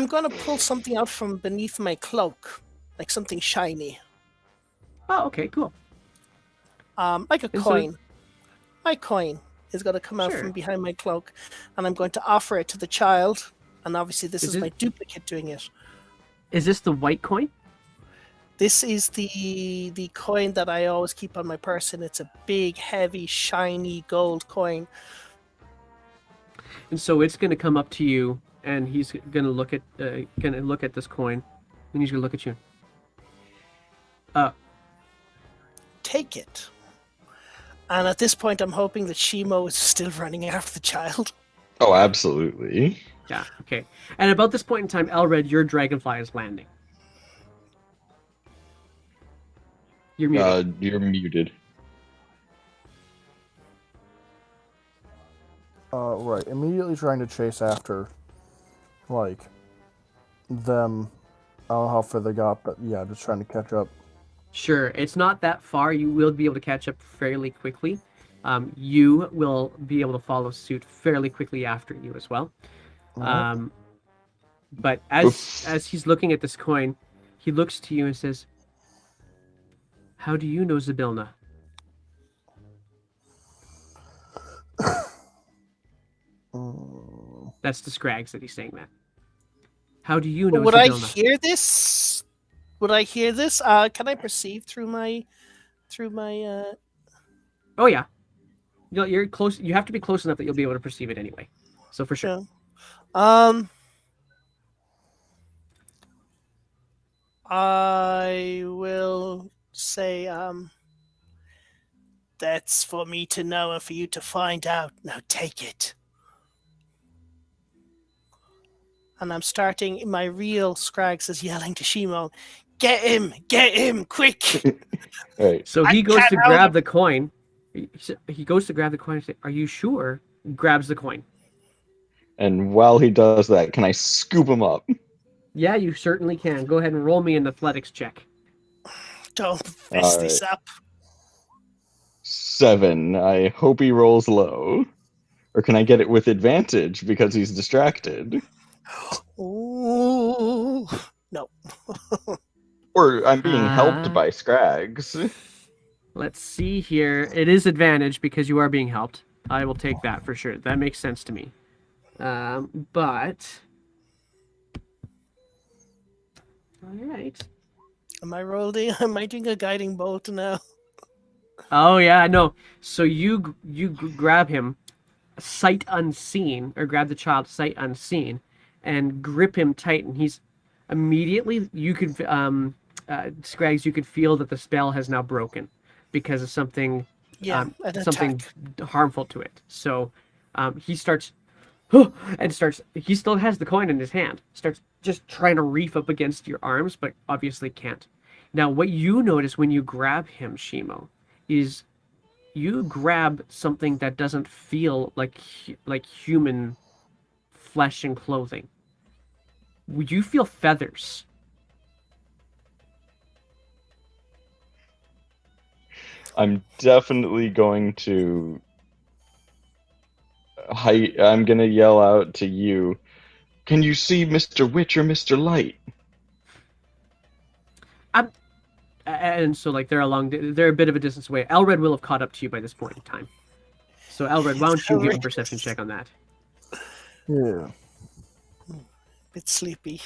gonna pull something out from beneath my cloak, like something shiny, Oh, okay, cool. like a And so- coin. My coin is gonna come out Sure. from behind my cloak, and I'm going to offer it to the child. And obviously, this Is is it- my duplicate doing it. Is this the white coin? This is the coin that I always keep on my person. It's a big, heavy, shiny gold coin. And so it's going to come up to you, and he's going to look at this coin, and he's going to look at you. Take it. And at this point, I'm hoping that Shimo is still running after the child. Oh, absolutely. Yeah, okay. And about this point in time, Elred, your dragonfly is landing. You're muted. You're muted. Right. Immediately trying to chase after, like, them. I don't know how far they got, but yeah, just trying to catch up. Sure, it's not that far. You will be able to catch up fairly quickly. You will be able to follow suit fairly quickly after you as well. Alright. But Oof. as he's looking at this coin, he looks to you and says, "How do you know Zybilna?" That's the Scrags that he's saying that. How do you know Would I Zybilna? hear this? Would I hear this? Can I perceive through my? Oh yeah, you're close. You have to be close enough that you'll be able to perceive it anyway. So for sure. Yeah. I will say, that's for me to know and for you to find out. Now take it. And I'm starting, my real Scrags is yelling to Shimo, get him, quick! Right. So I he goes can't to help grab it. the coin. He goes to grab the coin and say, "Are you sure?" Grabs the coin. And while he does that, can I scoop him up? Yeah, you certainly can. Go ahead and roll me an athletics check. Don't mess this Alright. up. 7. I hope he rolls low. Or can I get it with advantage because he's distracted? Ooh. No. Or I'm being helped Uh, by Scrags. Let's see here. It is advantage because you are being helped. I will take that for sure. That makes sense to me. But all right. Am I rolling? Am I doing a guiding bolt now? Oh yeah, no. So you grab him, sight unseen, or grab the child sight unseen, and grip him tight, and he's immediately you could Scrags, you could feel that the spell has now broken because of something Yeah, an something attack. harmful to it. So he starts he still has the coin in his hand, starts just trying to reef up against your arms, but obviously can't. Now, what you notice when you grab him, Shimo, is you grab something that doesn't feel like human flesh and clothing. You feel feathers. I'm definitely going to I'm gonna yell out to you. Can you see Mr. Witch or Mr. Light? And so, like, they're a bit of a distance away. Elred will have caught up to you by this point in time. So, Elred, why don't you give a perception check on that? Yeah. Bit sleepy.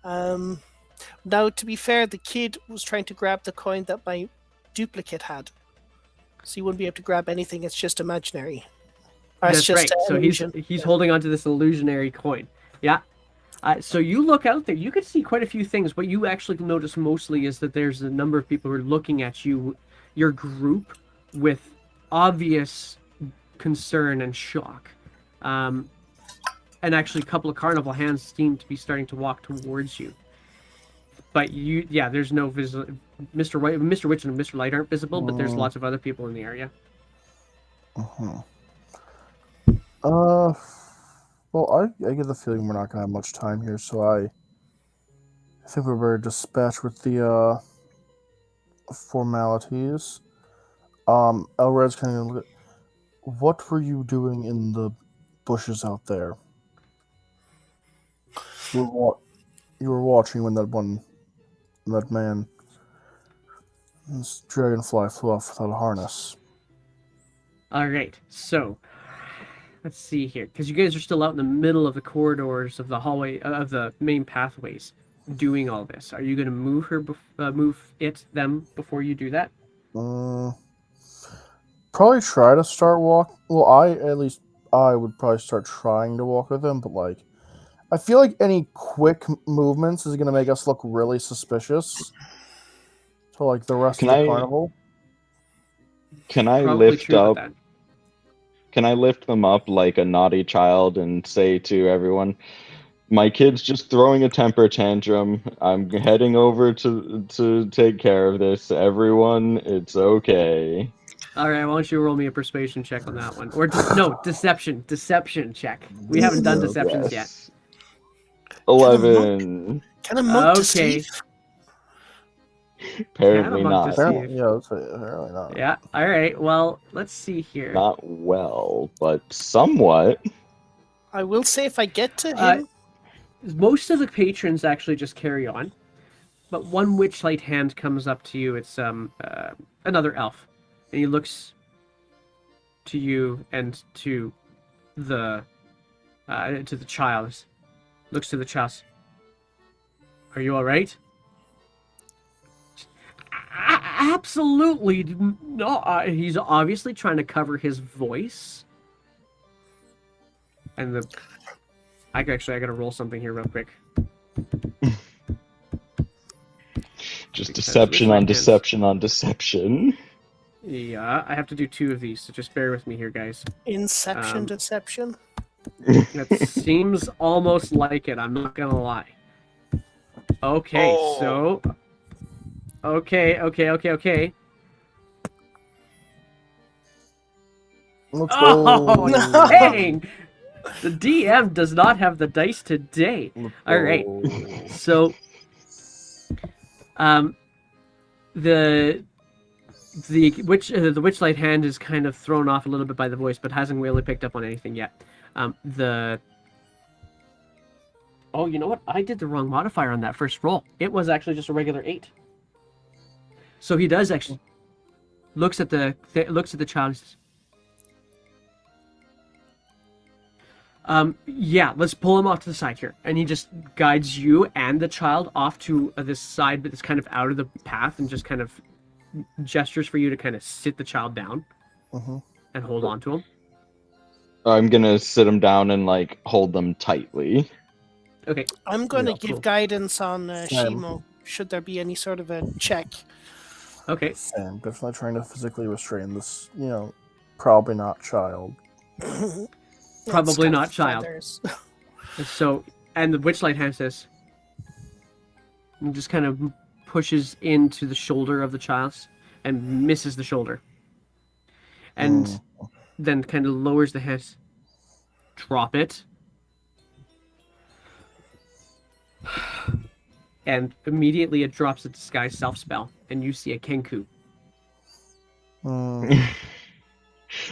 Now, to be fair, the kid was trying to grab the coin that my duplicate had, so he wouldn't be able to grab anything. It's just imaginary. Or it's That's just right. an So illusion. he's holding onto this illusionary coin. Yeah. So you look out there. You can see quite a few things. What you actually notice mostly is that there's a number of people who are looking at you, your group, with obvious concern and shock. And actually, a couple of carnival hands seem to be starting to walk towards you. But there's no Mr. Witch and Mr. Light aren't visible, but there's lots of other people in the area. Well, I get the feeling we're not gonna have much time here, so I think we're better dispatch with the formalities. Elred's kind of look at, what were you doing in the bushes out there? You were watching when that man, this dragonfly flew off without a harness. All right, so let's see here, because you guys are still out in the middle of the corridors of the hallway of the main pathways, doing all this. Are you going to move them before you do that? Probably try to start walk. Well, I would probably start trying to walk with them, but like, I feel like any quick movements is going to make us look really suspicious. So like the rest of the carnival. Can I Probably lift true about up? that. Can I lift them up like a naughty child and say to everyone, "My kid's just throwing a temper tantrum. I'm heading over to take care of this. Everyone, it's okay." All right, why don't you roll me a persuasion check on that one, or no, deception check. We haven't done deceptions yet. 11. Can a monk Okay. deceive? Apparently Can a monk not. deceive? Apparently, yeah, apparently not. Yeah. All right. Well, let's see here. Not well, but somewhat. I will say if I get to him, Most of the patrons actually just carry on, but one Witchlight hand comes up to you. It's another elf, and he looks to you and to the child. Looks to the child. Are you all right? Absolutely no. He's obviously trying to cover his voice, and I gotta roll something here real quick. Just deception on deception on deception. Yeah, I have to do 2 of these, so just bear with me here, guys. deception. That seems almost like it, I'm not gonna lie. Okay, so... Okay. Let's Oh, go. dang! The DM does not have the dice today. Alright, so... The Witchlight hand is kind of thrown off a little bit by the voice, but hasn't really picked up on anything yet. Oh, you know what? I did the wrong modifier on that first roll. It was actually just a regular 8. So he does actually looks at the child. And says, yeah, let's pull him off to the side here, and he just guides you and the child off to this side, but it's kind of out of the path, and just kind of gestures for you to kind of sit the child down and hold on to him. I'm gonna sit them down and like hold them tightly. Okay. I'm going to Yeah, give cool. guidance on Shimo, should there be any sort of a check. Okay. Sam, definitely trying to physically restrain this, probably not child. Probably not child. Feathers. So, and the Witchlight hand says, and just kind of pushes into the shoulder of the child and misses the shoulder. And then kind of lowers the head. Drop it. And immediately it drops a disguise self spell, and you see a Kenku.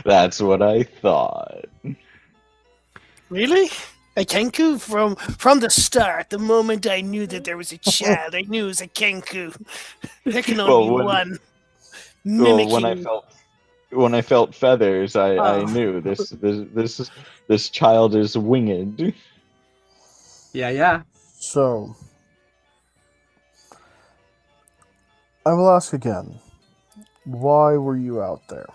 That's what I thought. Really? A Kenku from the start. The moment I knew that there was a child, I knew it was a Kenku. There can only be one. Mimicking. When I felt feathers, I knew this child is winged. Yeah. So, I will ask again. Why were you out there?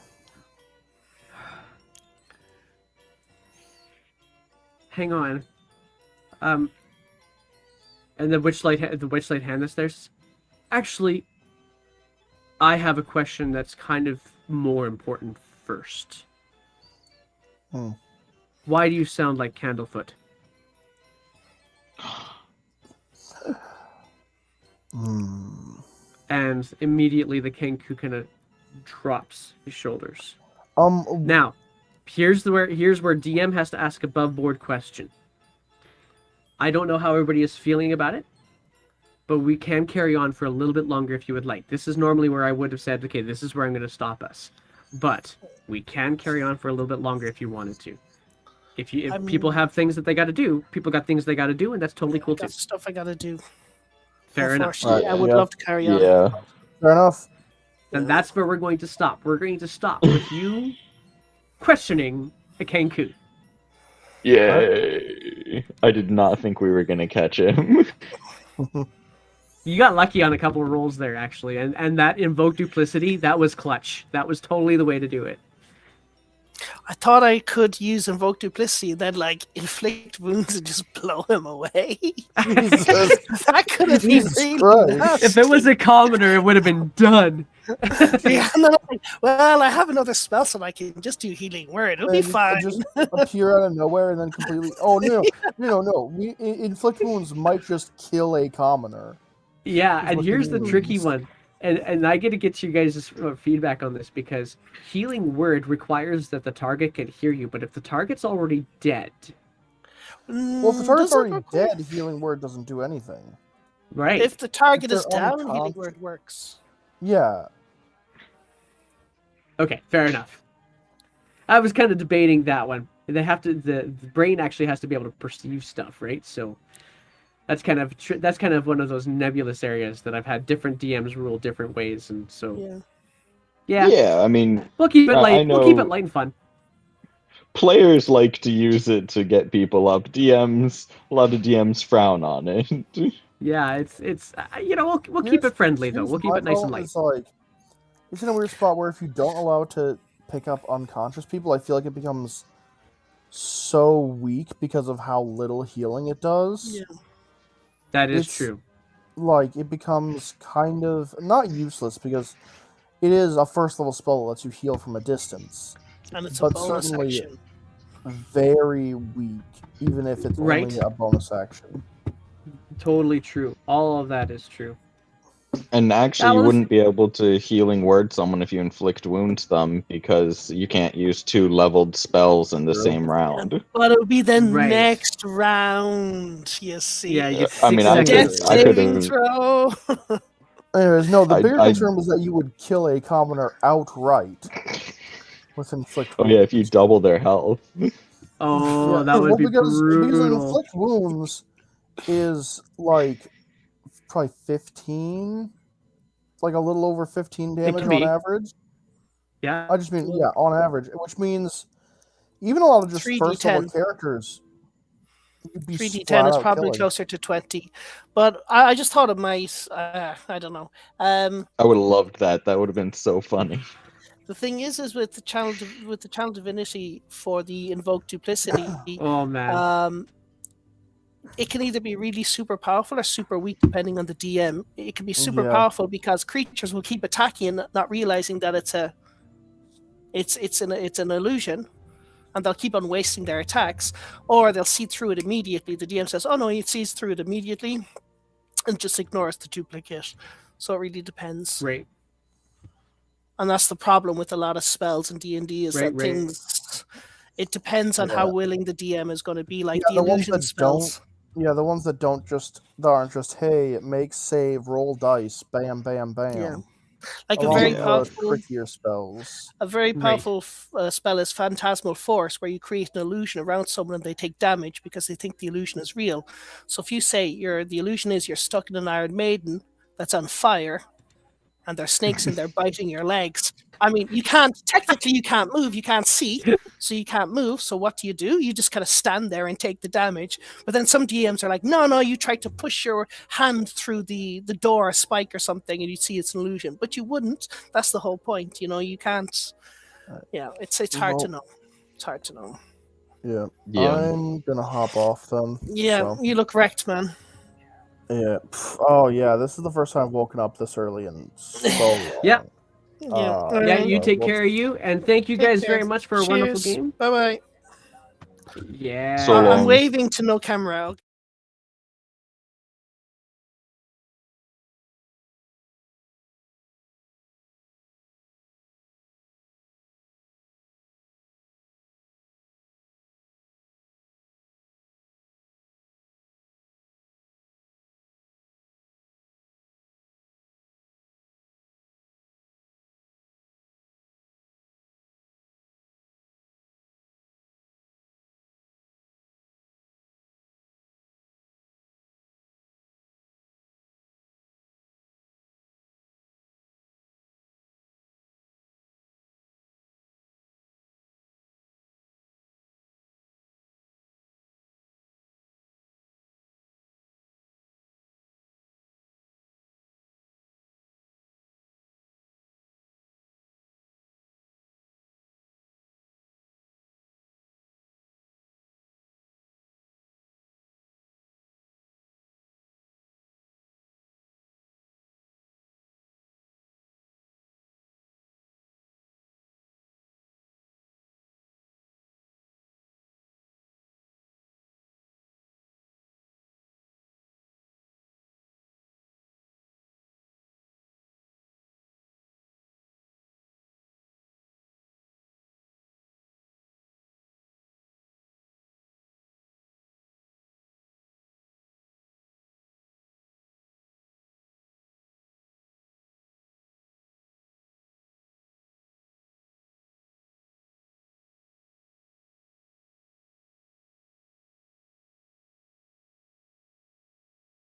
Hang on. And the witchlight hand that's there. Actually, I have a question that's kind of more important first. Why do you sound like Candlefoot? And immediately the Kenku kind of drops his shoulders. Now, here's where DM has to ask above board question. I don't know how everybody is feeling about it, but we can carry on for a little bit longer if you would like. This is normally where I would have said, okay, this is where I'm going to stop us. But we can carry on for a little bit longer if you wanted to. If people have things that they got to do, people got things they got to do, and that's totally cool too. That's stuff I got to do. Fair enough. I would love to carry on. Yeah. Fair enough. Then that's where we're going to stop. We're going to stop with you questioning a Kenku. Yay! I did not think we were gonna catch him. You got lucky on a couple of rolls there, actually, and that invoke duplicity, that was clutch. That was totally the way to do it. I thought I could use invoke duplicity and then inflict wounds and just blow him away. That could have been really nasty. If it was a commoner, it would have been done. Yeah, and then I'm like, well, I have another spell, so I can just do healing word. It'll be fine. Just appear out of nowhere and then completely. Oh no! Inflict wounds might just kill a commoner. Yeah, and here's the tricky one. And I get to get you guys' feedback on this, because healing word requires that the target can hear you, but if the target's already dead... Well, if the target's already dead, healing word doesn't do anything. Right. If the target is down, healing word works. Yeah. Okay, fair enough. I was kind of debating that one. They have to. The brain actually has to be able to perceive stuff, right? So... That's kind of one of those nebulous areas that I've had different DMs rule different ways, and so Yeah. I mean, we'll keep it light. I know We'll keep it light and fun. players like to use it to get people up. A lot of DMs frown on it. Yeah, it's we'll keep it friendly though. We'll keep it nice and light. It's in a weird spot where if you don't allow it to pick up unconscious people, I feel like it becomes so weak because of how little healing it does. Yeah. That is true. Like, it becomes kind of not useless because it is a first level spell that lets you heal from a distance. And it's but a bonus certainly action. Very weak, even if it's only a bonus action. Totally true. All of that is true. And actually, you wouldn't be able to healing word someone if you inflict wounds them, because you can't use 2 leveled spells in the same round. Yeah, but it would be the next round, you see. Yeah, you I mean, I could have. Throw. Anyways, no, the bigger concern was that you would kill a commoner outright with inflict wounds. Oh yeah, if you double their health. Oh, that would be brutal. Because inflict wounds is probably 15, like a little over 15 damage on average. Yeah. I just mean, on average, which means even a lot of just 3d10. first level characters. 3d10 is probably closer to 20, but I just thought it might. I don't know. I would have loved that. That would have been so funny. The thing is with the channel divinity for the invoke duplicity. Oh man. It can either be really super powerful or super weak, depending on the DM. It can be super powerful because creatures will keep attacking and not realizing that it's an illusion, and they'll keep on wasting their attacks, or they'll see through it immediately. The DM says, "Oh no, he sees through it immediately," and just ignores the duplicate. So it really depends. Right. And that's the problem with a lot of spells in D&D is Right, that right. things... It depends on Yeah. how willing the DM is going to be. Like Yeah, the the ones illusion that spells. Yeah, the ones that aren't just, hey, make save, roll dice, bam, bam, bam. Yeah. Like A a lot very of the powerful... trickier spells. A very Right. powerful spell is Phantasmal Force, where you create an illusion around someone and they take damage because they think the illusion is real. So if you say the illusion is you're stuck in an Iron Maiden that's on fire, and there's snakes in there biting your legs. I mean, you can't move, you can't see, so you can't move. So what do? You just kind of stand there and take the damage. But then some DMs are like, no, you try to push your hand through the door, a spike or something, and you see it's an illusion. But you wouldn't. That's the whole point. You can't. Yeah, it's hard to know. It's hard to know. Yeah. Yeah. I'm gonna hop off then. Yeah, so. you look wrecked, man. Yeah. Oh yeah, this is the first time I've woken up this early in so long. Yeah. Yeah. Yeah, you take well, care of you, and thank you Take guys care. very much for a wonderful game. Bye bye. Yeah. So long. I'm waving to no camera.